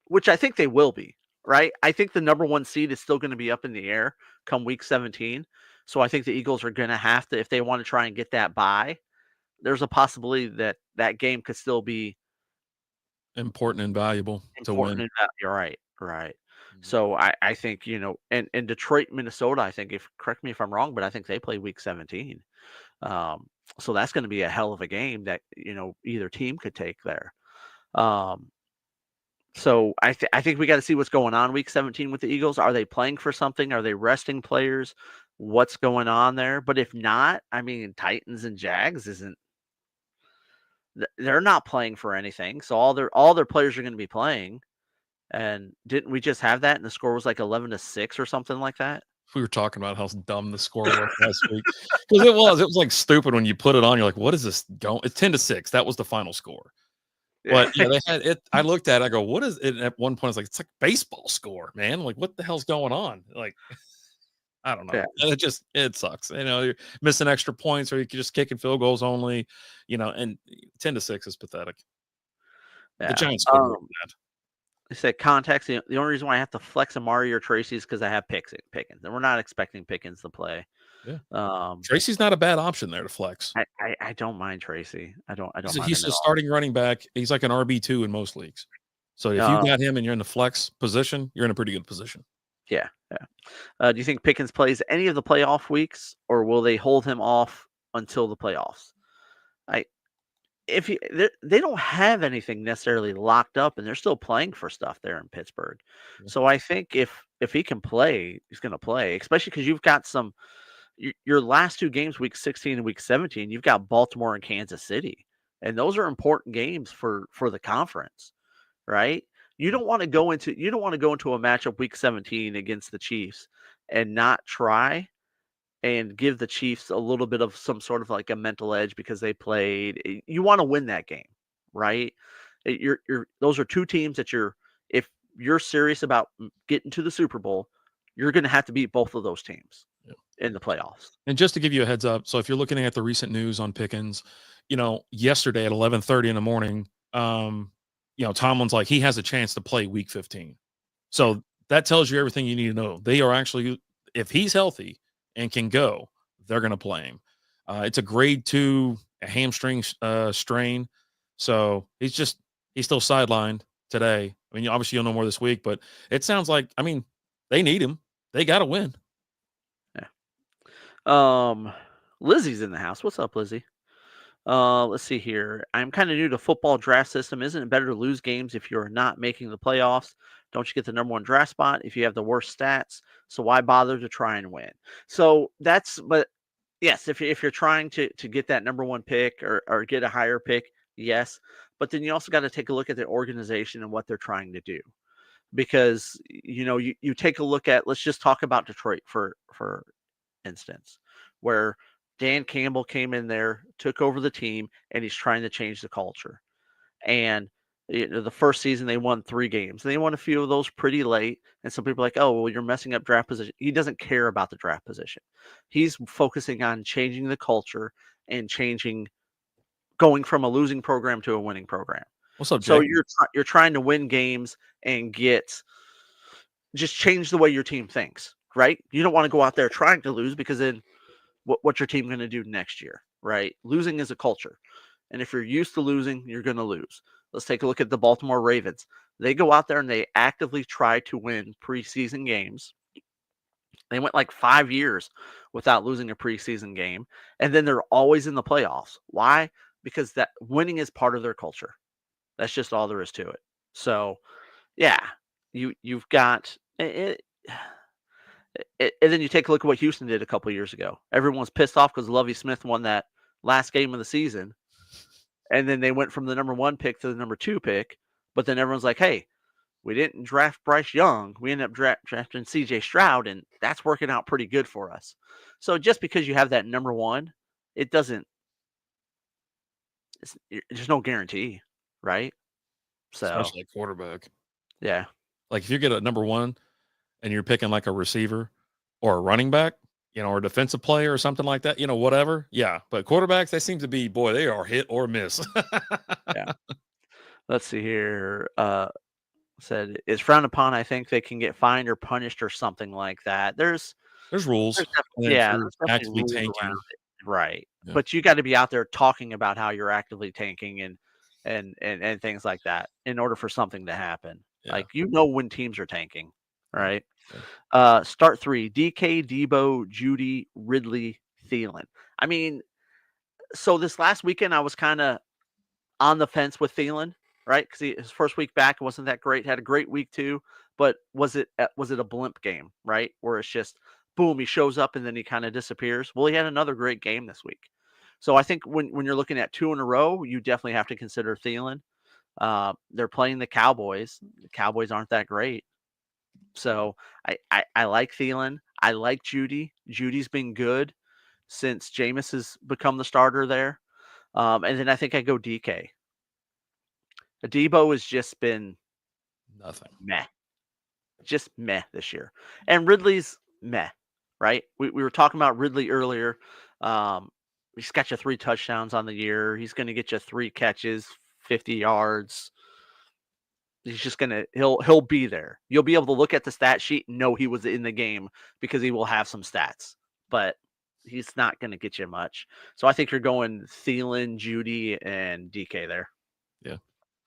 Which I think they will be, right? I think the number 1 seed is still going to be up in the air come week 17. So I think the Eagles are going to have to, if they want to try and get that bye, there's a possibility that game could still be important and valuable to win. You're right. So I think, and Detroit, Minnesota, I think, correct me if I'm wrong, but I think they play week 17. So that's going to be a hell of a game that, either team could take there. So I think we got to see what's going on week 17 with the Eagles. Are they playing for something? Are they resting players? What's going on there? But if not, I mean, Titans and Jags they're not playing for anything. So all their players are going to be playing. And didn't we just have that? And the score was like 11-6 or something like that. We were talking about how dumb the score was last week because it was like stupid when you put it on. You're like, what is this going? It's 10-6. That was the final score. But yeah, they had it. I looked at it. I go, what is it? At one point, it's like baseball score, man. Like, what the hell's going on? Like, I don't know. Yeah. It sucks. You're missing extra points, or you're just kicking field goals only. And 10-6 is pathetic. Yeah. The Giants scored more than that. I said context. The only reason why I have to flex Amari or Tracy is because I have Pickens, and we're not expecting Pickens to play. Yeah. Tracy's not a bad option there to flex. I don't mind Tracy. I don't. He's a starting running back. He's like an RB2 in most leagues. So if you got him and you're in the flex position, you're in a pretty good position. Yeah. Do you think Pickens plays any of the playoff weeks, or will they hold him off until the playoffs? They don't have anything necessarily locked up, and they're still playing for stuff there in Pittsburgh. Yeah. So I think if he can play, he's going to play, especially because you've got your last 2 games, week 16 and week 17, you've got Baltimore and Kansas City, and those are important games for the conference, right? You don't want to go into a matchup week 17 against the Chiefs and not try and give the Chiefs a little bit of some sort of like a mental edge because they played. You want to win that game, right? You're those are two teams that if you're serious about getting to the Super Bowl, you're going to have to beat both of those teams in the playoffs. And just to give you a heads up, so if you're looking at the recent news on Pickens, yesterday at 11:30 in the morning, Tomlin's like he has a chance to play Week 15. So that tells you everything you need to know. They are actually, if he's healthy and can go, they're going to play him. It's a grade 2 hamstring strain, so he's still sidelined today. I mean, obviously you'll know more this week, but it sounds like they need him. They got to win. Lizzie's in the house. What's up, Lizzie? Let's see here. I'm kind of new to football draft system. Isn't it better to lose games if you're not making the playoffs? Don't you get the number one draft spot if you have the worst stats? So why bother to try and win? So but yes, if you're trying to get that number one pick or get a higher pick, yes. But then you also got to take a look at the organization and what they're trying to do. Because you take a look at, let's just talk about Detroit for instance, where Dan Campbell came in there, took over the team, and he's trying to change the culture. And the first season they won 3 games. They won a few of those pretty late. And some people are like, oh, well, you're messing up draft position. He doesn't care about the draft position. He's focusing on changing the culture and going from a losing program to a winning program. What's up, Jay? So you're trying to win games and just change the way your team thinks, right? You don't want to go out there trying to lose because then what's your team going to do next year, right? Losing is a culture. And if you're used to losing, you're going to lose. Let's take a look at the Baltimore Ravens. They go out there and they actively try to win preseason games. They went like 5 years without losing a preseason game. And then they're always in the playoffs. Why? Because that winning is part of their culture. That's just all there is to it. So, yeah, you've got it. And then you take a look at what Houston did a couple of years ago. Everyone's pissed off because Lovie Smith won that last game of the season. And then they went from the number 1 pick to the number 2 pick. But then everyone's like, hey, we didn't draft Bryce Young. We ended up drafting CJ Stroud, and that's working out pretty good for us. So just because you have that number 1, it doesn't – there's no guarantee, right? So, especially a quarterback. Yeah. Like if you get a number 1 and you're picking like a receiver or a running back, or a defensive player or something like that, whatever. Yeah. But quarterbacks, they seem to be, boy, they are hit or miss. Yeah. Let's see here. Said it's frowned upon. I think they can get fined or punished or something like that. There's rules. There's actively rules tanking. around it. Right. Yeah. But you got to be out there talking about how you're actively tanking and things like that in order for something to happen. Yeah. Like, when teams are tanking, right? Yeah. Start 3, DK, Debo, Judy, Ridley, Thielen. I mean, so this last weekend I was kind of on the fence with Thielen, right? Because his first week back wasn't that great. Had a great week 2, but was it a blimp game, right? Where it's just boom, he shows up and then he kind of disappears. Well, he had another great game this week. So I think when you're looking at 2 in a row, you definitely have to consider Thielen. They're playing the Cowboys. The Cowboys aren't that great. So I like Thielen. I like Judy. Judy's been good since Jameis has become the starter there. And then I think I go DK. Debo has just been nothing. Meh. Just meh this year. And Ridley's meh, right? We were talking about Ridley earlier. He's got you 3 touchdowns on the year. He's going to get you 3 catches, 50 yards. He's just he'll be there. You'll be able to look at the stat sheet and know he was in the game because he will have some stats, but he's not going to get you much. So I think you're going Thielen, Judy, and DK there. Yeah.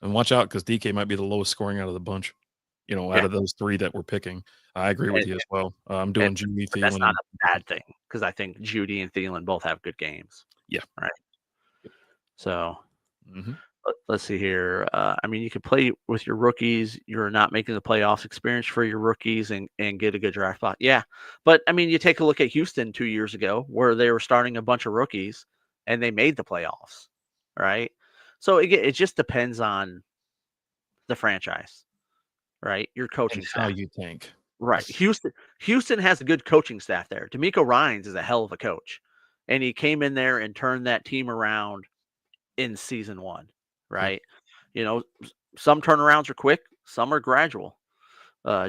And watch out because DK might be the lowest scoring out of the bunch, out of those 3 that we're picking. I agree with you as well. I'm doing Judy, Thielen. That's not a bad thing because I think Judy and Thielen both have good games. Yeah. Right. So let's see here. I mean, you can play with your rookies. You're not making the playoffs. Experience for your rookies and get a good draft spot. Yeah. But, I mean, you take a look at Houston 2 years ago where they were starting a bunch of rookies and they made the playoffs. Right. So it just depends on the franchise. Right. Your coaching and how you think. Right. Houston has a good coaching staff there. D'Amico Ryans is a hell of a coach. And he came in there and turned that team around in season 1, Yeah. right? You know, some turnarounds are quick, some are gradual.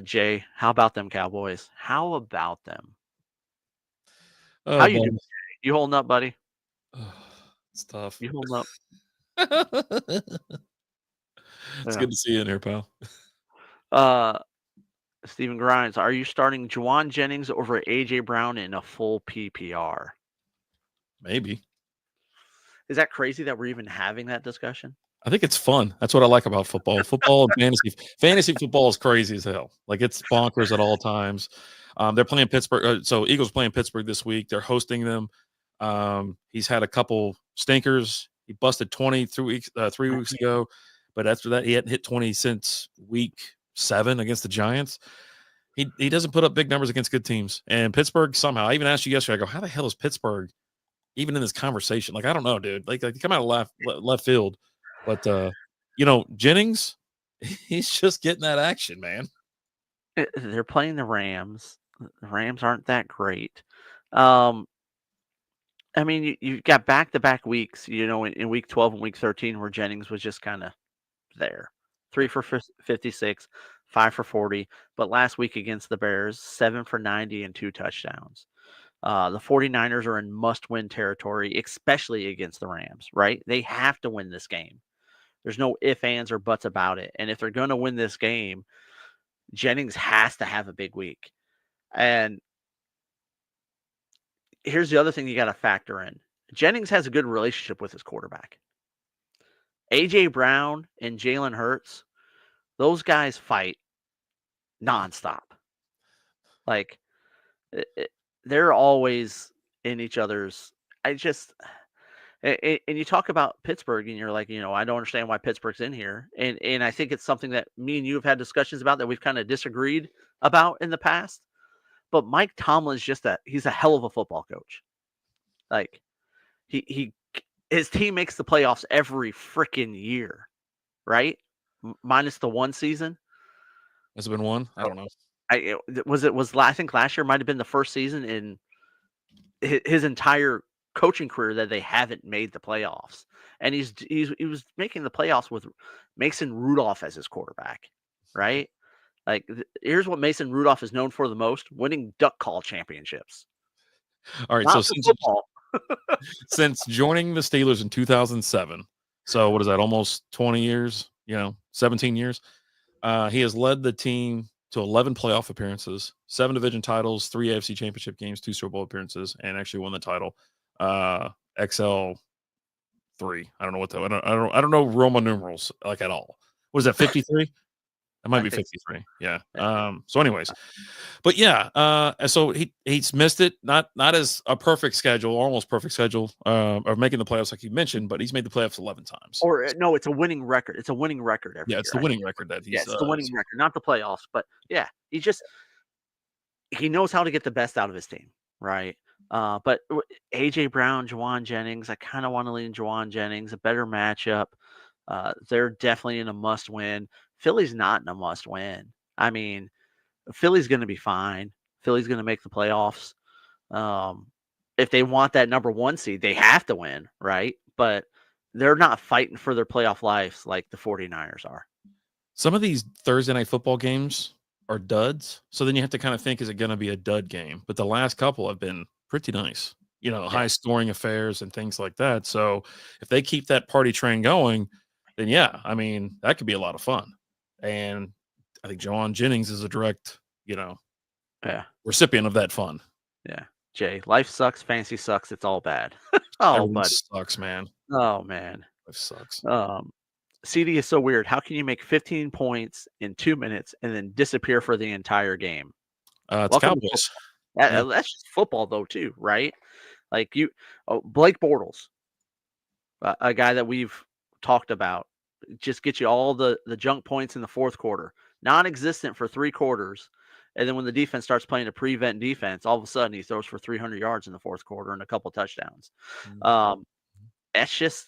Jay, how about them Cowboys? How about them? How Oh, you doing? buddy. You holding up, buddy? It's tough. You holding up? It's Yeah. good to see you in here, pal. Uh, Stephen Grimes, are you starting Juwan Jennings over AJ Brown in a full PPR? Maybe. Is that crazy that we're even having that discussion? I think it's fun. That's what I like about football. Football and fantasy football is crazy as hell. Like it's bonkers at all times. They're playing Pittsburgh. So Eagles playing Pittsburgh this week. They're hosting them. He's had a couple stinkers. He busted 20 3 weeks ago, but after that, he hadn't hit 20 since week 7 against the Giants. He doesn't put up big numbers against good teams. And Pittsburgh somehow. I even asked you yesterday. I go, how the hell is Pittsburgh even in this conversation? Like I don't know, dude. Like they come out of left field. But Jennings, he's just getting that action, man. They're playing the Rams. The Rams aren't that great. I mean, you've got back-to-back weeks, in week 12 and week 13 where Jennings was just kind of there. 3 for 56, 5 for 40. But last week against the Bears, 7 for 90 and 2 touchdowns. The 49ers are in must-win territory, especially against the Rams, right? They have to win this game. There's no ifs, ands, or buts about it. And if they're going to win this game, Jennings has to have a big week. And here's the other thing you got to factor in. Jennings has a good relationship with his quarterback. A.J. Brown and Jalen Hurts, those guys fight nonstop. Like, they're always in each other's. And you talk about Pittsburgh, and you're like, I don't understand why Pittsburgh's in here. And I think it's something that me and you have had discussions about that we've kind of disagreed about in the past. But Mike Tomlin's he's a hell of a football coach. Like his team makes the playoffs every freaking year, right? Minus the one season. Has it been one? I don't know. I think last year might have been the first season in his entire coaching career that they haven't made the playoffs. And he was making the playoffs with Mason Rudolph as his quarterback, right? Like here's what Mason Rudolph is known for the most: winning duck call championships. All right, Not so football. since joining the Steelers in 2007, so what is that? Almost 20 years, 17 years. He has led the team to 11 playoff appearances, 7 division titles, 3 AFC championship games, 2 Super Bowl appearances, and actually won the title. XL3. I don't know what I don't know Roman numerals like at all. What is that? 53? That might be 53. Yeah. So anyways, but yeah, so he's missed it. Not as a perfect schedule, almost perfect schedule, of making the playoffs like you mentioned, but he's made the playoffs 11 times. Or no, it's a winning record. It's a winning record every year. It's the winning record that he's it's the winning record, not the playoffs. But yeah, he knows how to get the best out of his team, right? But AJ Brown, Juwan Jennings, I kind of want to lean Juwan Jennings, a better matchup. They're definitely in a must win. Philly's not in a must win. I mean, Philly's going to be fine. Philly's going to make the playoffs. If they want that number 1 seed, they have to win, right? But they're not fighting for their playoff lives like the 49ers are. Some of these Thursday night football games are duds. So then you have to kind of think, is it going to be a dud game? But the last couple have been pretty nice, high scoring affairs and things like that. So if they keep that party train going, then yeah, I mean, that could be a lot of fun. And I think Juwan Jennings is a direct, recipient of that fun. Yeah. Jay, life sucks, fantasy sucks, it's all bad. Oh, buddy. Sucks, man. Oh, man. Life sucks. CD is so weird. How can you make 15 points in 2 minutes and then disappear for the entire game? It's Cowboys. That's just football, though, too, right? Like Blake Bortles, a guy that we've talked about, just get you all the junk points in the fourth quarter, non-existent for 3 quarters. And then when the defense starts playing a prevent defense, all of a sudden he throws for 300 yards in the fourth quarter and a couple touchdowns. That's just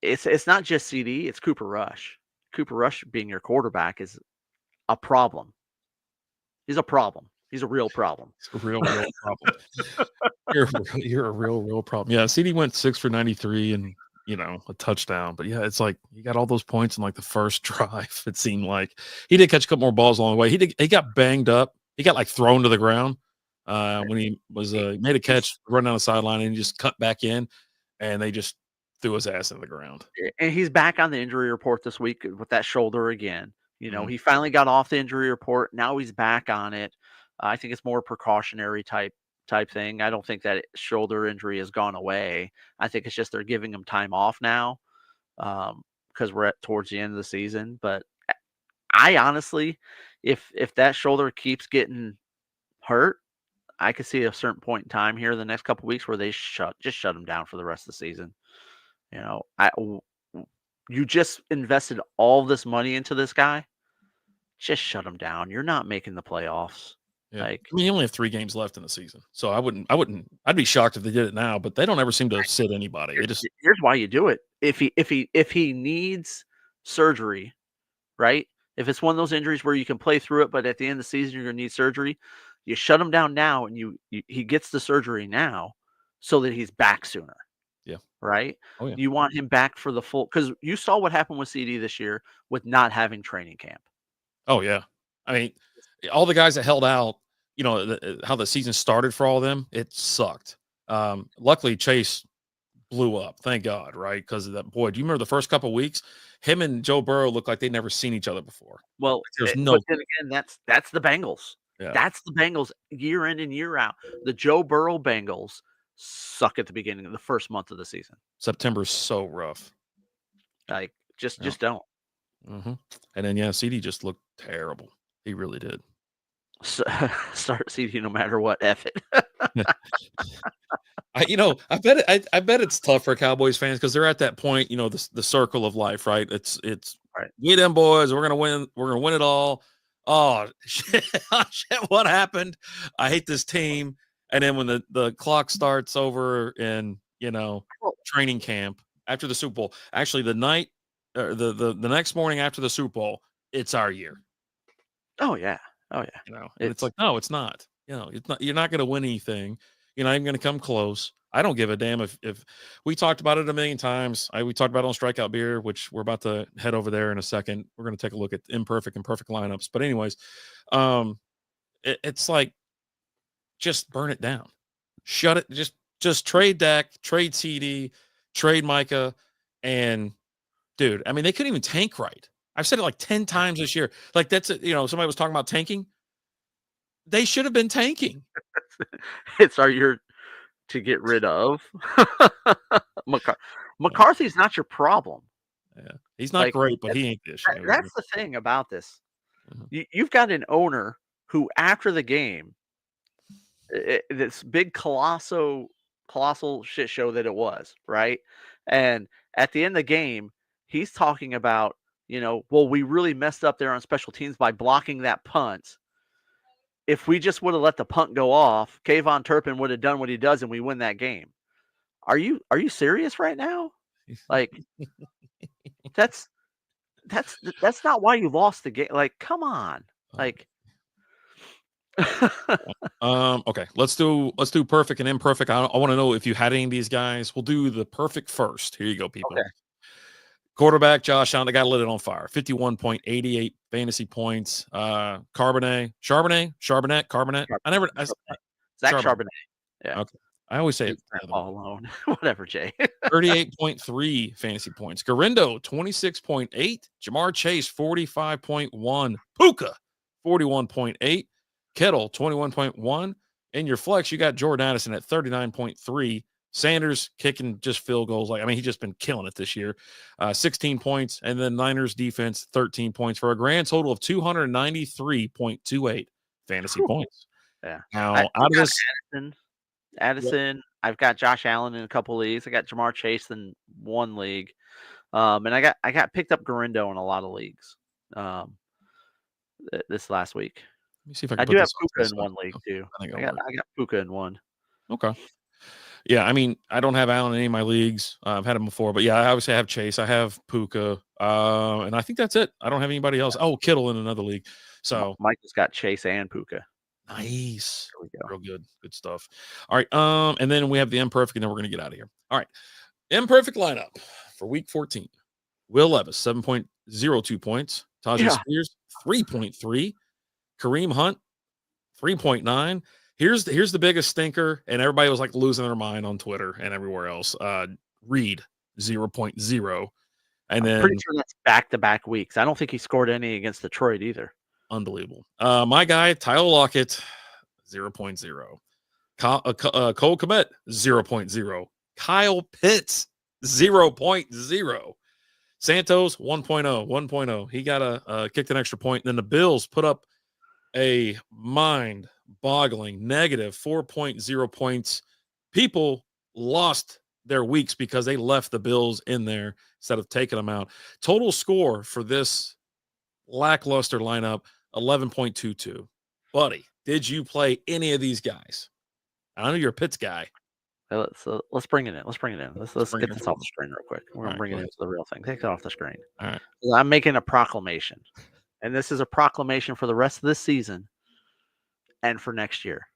it's not just CD, it's Cooper Rush. Cooper Rush being your quarterback is a problem. He's a problem. He's a real problem. It's a real problem. You're a real problem. Yeah, CD went 6 for 93 and a touchdown. But yeah, it's like he got all those points in like the first drive. It seemed like he did catch a couple more balls along the way. He got banged up. He got like thrown to the ground when he was made a catch, run down the sideline, and he just cut back in, and they just threw his ass into the ground. And he's back on the injury report this week with that shoulder again. Mhm. He finally got off the injury report. Now he's back on it. I think it's more precautionary type thing. I don't think that shoulder injury has gone away. I think it's just they're giving him time off now because we're towards the end of the season. But I honestly, if that shoulder keeps getting hurt, I could see a certain point in time here the next couple weeks where they shut him down for the rest of the season. You just invested all this money into this guy. Just shut him down. You're not making the playoffs. Yeah. I mean, you only have 3 games left in the season, so I'd be shocked if they did it now. But they don't ever seem to sit anybody. Here's why you do it. If he needs surgery, right? If it's one of those injuries where you can play through it, but at the end of the season you're gonna need surgery, you shut him down now, and he gets the surgery now, so that he's back sooner. Yeah. Right? Oh, yeah. You want him back for the full, because you saw what happened with CD this year with not having training camp. Oh, yeah. I mean, all the guys that held out, how the season started for all of them, it sucked. Luckily, Chase blew up. Thank God, right? Because of that. Boy, do you remember the first couple of weeks? Him and Joe Burrow looked like they'd never seen each other before. Well, there's but then again, that's the Bengals. Yeah. That's the Bengals year in and year out. The Joe Burrow Bengals suck at the beginning of the first month of the season. September's so rough. Like, just don't. Mm-hmm. And then, CD just looked terrible. He really did. So, start CD no matter what. F it. I bet it's tough for Cowboys fans because they're at that point, the circle of life, right? It's right. We them boys, we're gonna win it all. Oh shit, what happened? I hate this team. And then when the clock starts over in training camp after the Super Bowl, actually the night or the next morning after the Super Bowl, it's our year. Oh yeah. And it's like, no, it's not. It's not. You're not going to win anything. You're not even going to come close. I don't give a damn if we talked about it a million times. We talked about it on Strikeout Beer, which we're about to head over there in a second. We're going to take a look at imperfect and perfect lineups. But anyways, it's like, just burn it down. Shut it. Just trade Dak, trade CD, trade Micah, and dude, I mean, they couldn't even tank right. I've said it like 10 times this year. Like that's somebody was talking about tanking. They should have been tanking. It's our year to get rid of. McCarthy's not your problem. Yeah, he's not great, but he ain't this. That's the thing about this. Mm-hmm. You've got an owner who, after the game, this big colossal shit show that it was, right? And at the end of the game, he's talking about, well, we really messed up there on special teams by blocking that punt. If we just would have let the punt go off, Kayvon Turpin would have done what he does and we win that game. Are you serious right now? Like, that's not why you lost the game. Like, come on. Like, okay, let's do perfect and imperfect. I want to know if you had any of these guys. We'll do the perfect first. Here you go, people. Okay. Quarterback Josh Allen, the guy lit it on fire. 51.88 fantasy points. Charbonnet. Zach Charbonnet. Yeah. Okay. I always say it. All alone. Whatever, Jay. 38.3 fantasy points. Garindo, 26.8. Jamar Chase, 45.1. Puka, 41.8. Kittle, 21.1. In your flex, you got Jordan Addison at 39.3. Sanders kicking just field goals. He's just been killing it this year. 16 points. And then Niners defense, 13 points for a grand total of 293.28 fantasy points. Yeah. Now, out of this. Addison. Yep. I've got Josh Allen in a couple leagues. I got Jamar Chase in one league. And I got picked up Garindo in a lot of leagues this last week. Let me see if I do have Puka in one league too. I got Puka in one. Okay. Yeah, I mean, I don't have Allen in any of my leagues. I've had him before, but yeah, I obviously have Chase. I have Puka. And I think that's it. I don't have anybody else. Oh, Kittle in another league. So Mike has got Chase and Puka. nice. There we go. Real good. Good stuff. All right. And then we have the imperfect, and then we're going to get out of here. All right. Imperfect lineup for week 14. Will Levis, 7.02 points. Tajay Spears, 3.3. Kareem Hunt, 3.9. Here's the biggest stinker, and everybody was like losing their mind on Twitter and everywhere else. Reed, 0.0. And then pretty sure that's back-to-back weeks. I don't think he scored any against Detroit either. Unbelievable. My guy, Tyler Lockett, 0.0. Cole Kmet, 0.0. Kyle Pitts, 0.0. Santos, 1.0, 1.0. He got a kicked an extra point. And then the Bills put up a mind-boggling negative 4.0 points. People lost their weeks because they left the Bills in there instead of taking them out. Total score for this lackluster lineup, 11.22. Buddy, did you play any of these guys? I know you're a Pitts guy. Let's bring it in. Let's get this off the screen real quick. We're going to bring it into the real thing. Take it off the screen. All right. I'm making a proclamation. And this is a proclamation for the rest of this season and for next year.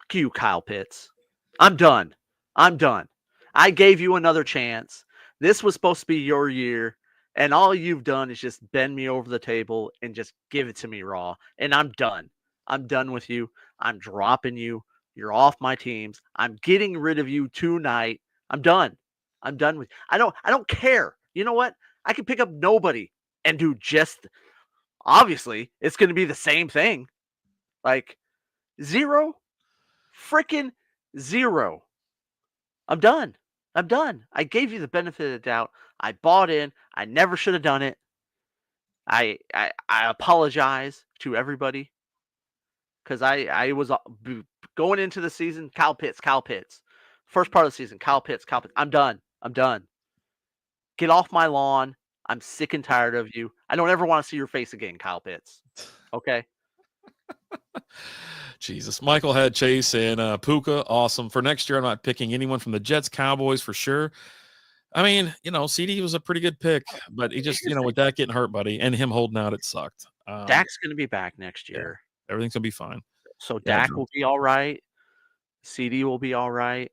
Fuck you, Kyle Pitts. I'm done. I gave you another chance. This was supposed to be your year. And all you've done is just bend me over the table and just give it to me raw. And I'm done. I'm done with you. I'm dropping you. You're off my teams. I'm getting rid of you tonight. I'm done. I'm done with you. I don't care. You know what? I can pick up nobody and do just obviously it's going to be the same thing. Like 0 freaking 0. I'm done. I gave you the benefit of the doubt. I bought in. I never should have done it. I apologize to everybody because I was going into the season. Kyle Pitts. First part of the season, Kyle Pitts. I'm done. Get off my lawn. I'm sick and tired of you. I don't ever want to see your face again, Kyle Pitts. Okay. Jesus. Michael had Chase and Puka. Awesome. For next year, I'm not picking anyone from the Jets, Cowboys for sure. I mean, CD was a pretty good pick, but he just, with that getting hurt, buddy, and him holding out, it sucked. Dak's going to be back next year. Yeah, everything's going to be fine. So Dak will be all right. CD will be all right.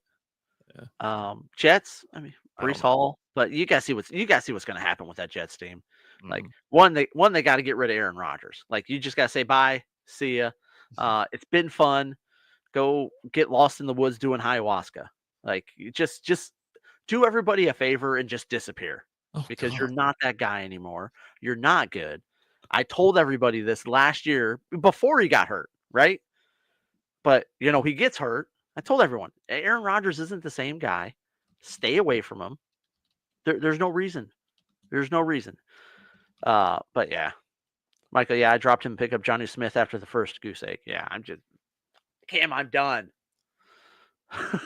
Yeah. Jets, I mean, Breece Hall, but you guys see what's going to happen with that Jets team. Like one, they got to get rid of Aaron Rodgers. Like you just got to say bye, see ya. It's been fun. Go get lost in the woods doing ayahuasca. Like you just do everybody a favor and just disappear because you're not that guy anymore. You're not good. I told everybody this last year before he got hurt, right? But he gets hurt. I told everyone Aaron Rodgers isn't the same guy. Stay away from him. There's no reason. But yeah, Michael. Yeah, I dropped him. Pick up Johnny Smith after the first goose egg. Yeah, I'm done.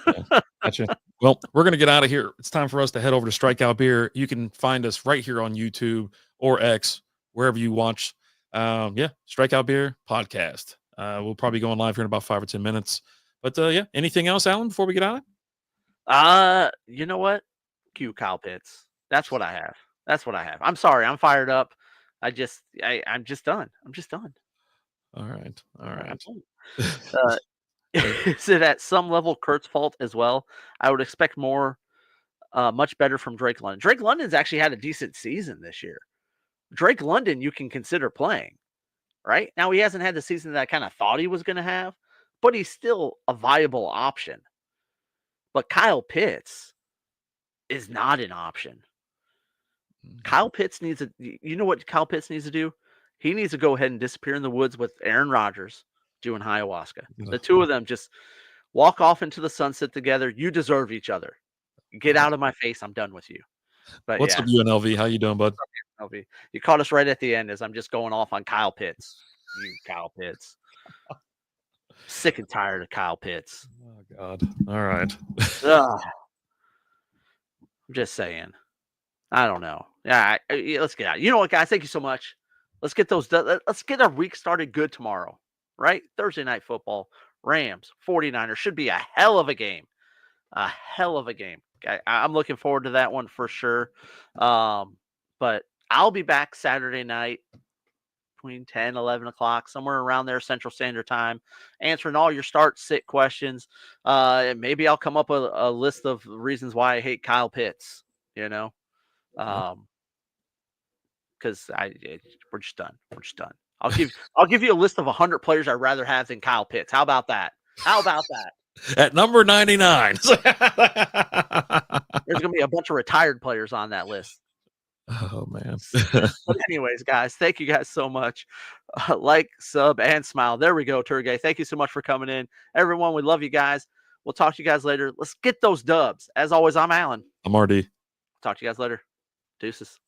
Yeah, gotcha. Well, we're gonna get out of here. It's time for us to head over to Strikeout Beer. You can find us right here on YouTube or X, wherever you watch. Strikeout Beer podcast. We'll probably go on live here in about 5 or 10 minutes. But anything else, Alan, before we get out of it? You know what? Cue Kyle Pitts. That's what I have. I'm sorry. I'm fired up. I'm just done. All right. Is it at some level Kurt's fault as well? I would expect more, much better from Drake London. Drake London's actually had a decent season this year. Drake London, you can consider playing, right? Now he hasn't had the season that I kind of thought he was going to have, but he's still a viable option. But Kyle Pitts is not an option. Kyle Pitts needs you know what Kyle Pitts needs to do? He needs to go ahead and disappear in the woods with Aaron Rodgers doing ayahuasca. The two of them just walk off into the sunset together. You deserve each other. Get out of my face. I'm done with you. But what's up, UNLV? How you doing, bud? LV? You caught us right at the end as I'm just going off on Kyle Pitts. You Kyle Pitts. Sick and tired of Kyle Pitts. Oh God. All right. I'm just saying. I don't know. Yeah, let's get out. You know what, guys? Thank you so much. Let's get our week started good tomorrow, right? Thursday night football. Rams, 49ers should be a hell of a game. I'm looking forward to that one for sure. But I'll be back Saturday night between 10, 11 o'clock, somewhere around there, Central Standard Time, answering all your start sit questions. And maybe I'll come up with a list of reasons why I hate Kyle Pitts, because we're just done. We're just done. I'll give you a list of 100 players I'd rather have than Kyle Pitts. How about that? At number 99. There's going to be a bunch of retired players on that list. Oh, man. But anyways, guys, thank you guys so much. Like, sub, and smile. There we go, Turgay. Thank you so much for coming in. Everyone, we love you guys. We'll talk to you guys later. Let's get those dubs. As always, I'm Alan. I'm RD. Talk to you guys later. Deuces.